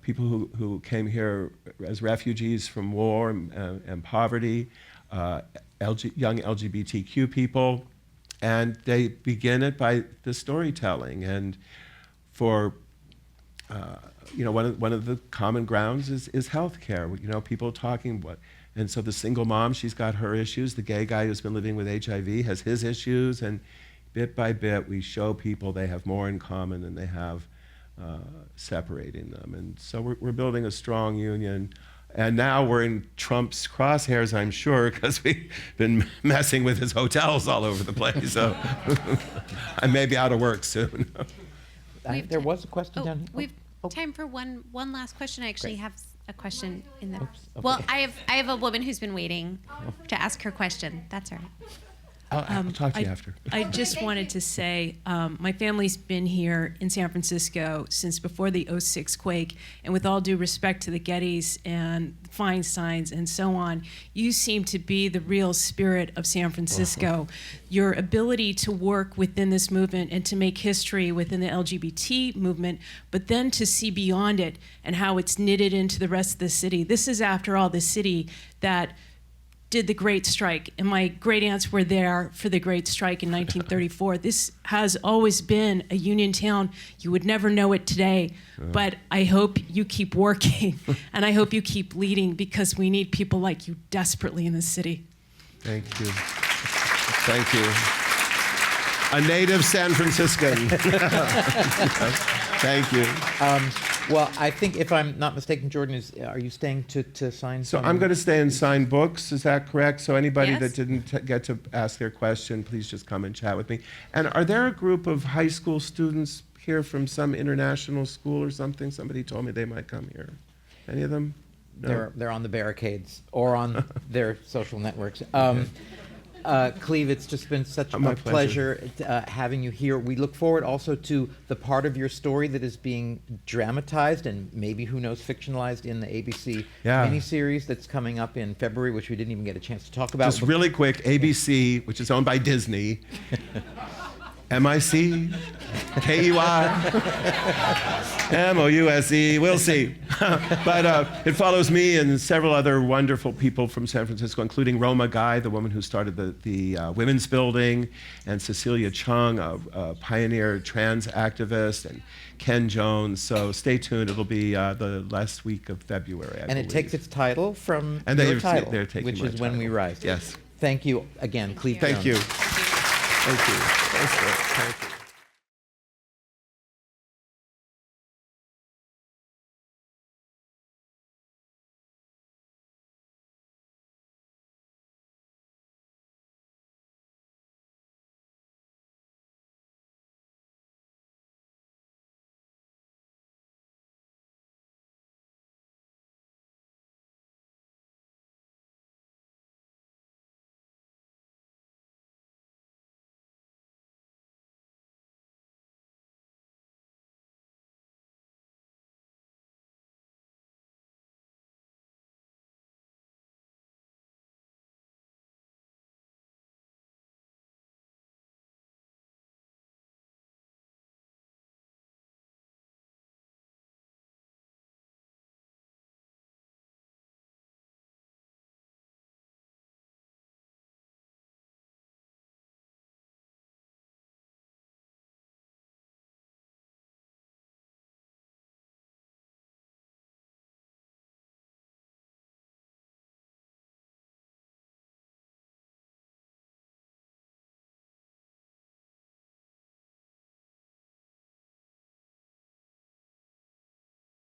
people who came here as refugees from war and poverty, young LGBTQ people, and they begin it by the storytelling. And for one of the common grounds is healthcare. People talking what. And so the single mom, she's got her issues. The gay guy who's been living with HIV has his issues. And bit by bit, we show people they have more in common than they have separating them. And so we're building a strong union. And now we're in Trump's crosshairs, I'm sure, because we've been messing with his hotels all over the place. So I may be out of work soon.
There was a question down here.
We've time for one last question. I actually have a question in the.
Oops, okay.
Well, I have a woman who's been waiting to ask her question. That's all right.
I'll talk to you after.
I just wanted to say, my family's been here in San Francisco since before the '06 quake, and with all due respect to the Gettys and Feinsteins and so on, you seem to be the real spirit of San Francisco. Your ability to work within this movement and to make history within the LGBT movement, but then to see beyond it and how it's knitted into the rest of the city. This is, after all, the city that did the Great Strike, and my great aunts were there for the Great Strike in 1934. This has always been a union town. You would never know it today, but I hope you keep working, and I hope you keep leading, because we need people like you desperately in the city.
Thank you. Thank you. A native San Franciscan. Thank you.
Well, I think, if I'm not mistaken, Jordan, are you staying to sign?
So I'm going to stay and sign books. Is that correct? So anybody
Yes.
that didn't get to ask their question, please just come and chat with me. And are there a group of high school students here from some international school or something? Somebody told me they might come here. Any of them? No?
They're on the barricades or on their social networks. Cleve, it's just been such
My
a
pleasure.
pleasure having you here. We look forward also to the part of your story that is being dramatized and maybe, who knows, fictionalized in the ABC miniseries that's coming up in February, which we didn't even get a chance to talk about.
Just really quick, ABC, which is owned by Disney, MIC, KEY, MOUSE, we'll see. But it follows me and several other wonderful people from San Francisco, including Roma Guy, the woman who started the Women's Building, and Cecilia Chung, a pioneer trans activist, and Ken Jones. So stay tuned. It'll be the last week of February, I
And
believe.
it takes its title from
And
your
they're
title,
taking
which
my
is When
title.
We Rise.
Yes.
Thank you again, Cleve
Thank
Jones.
you. Thank you. Thank you. Thank you.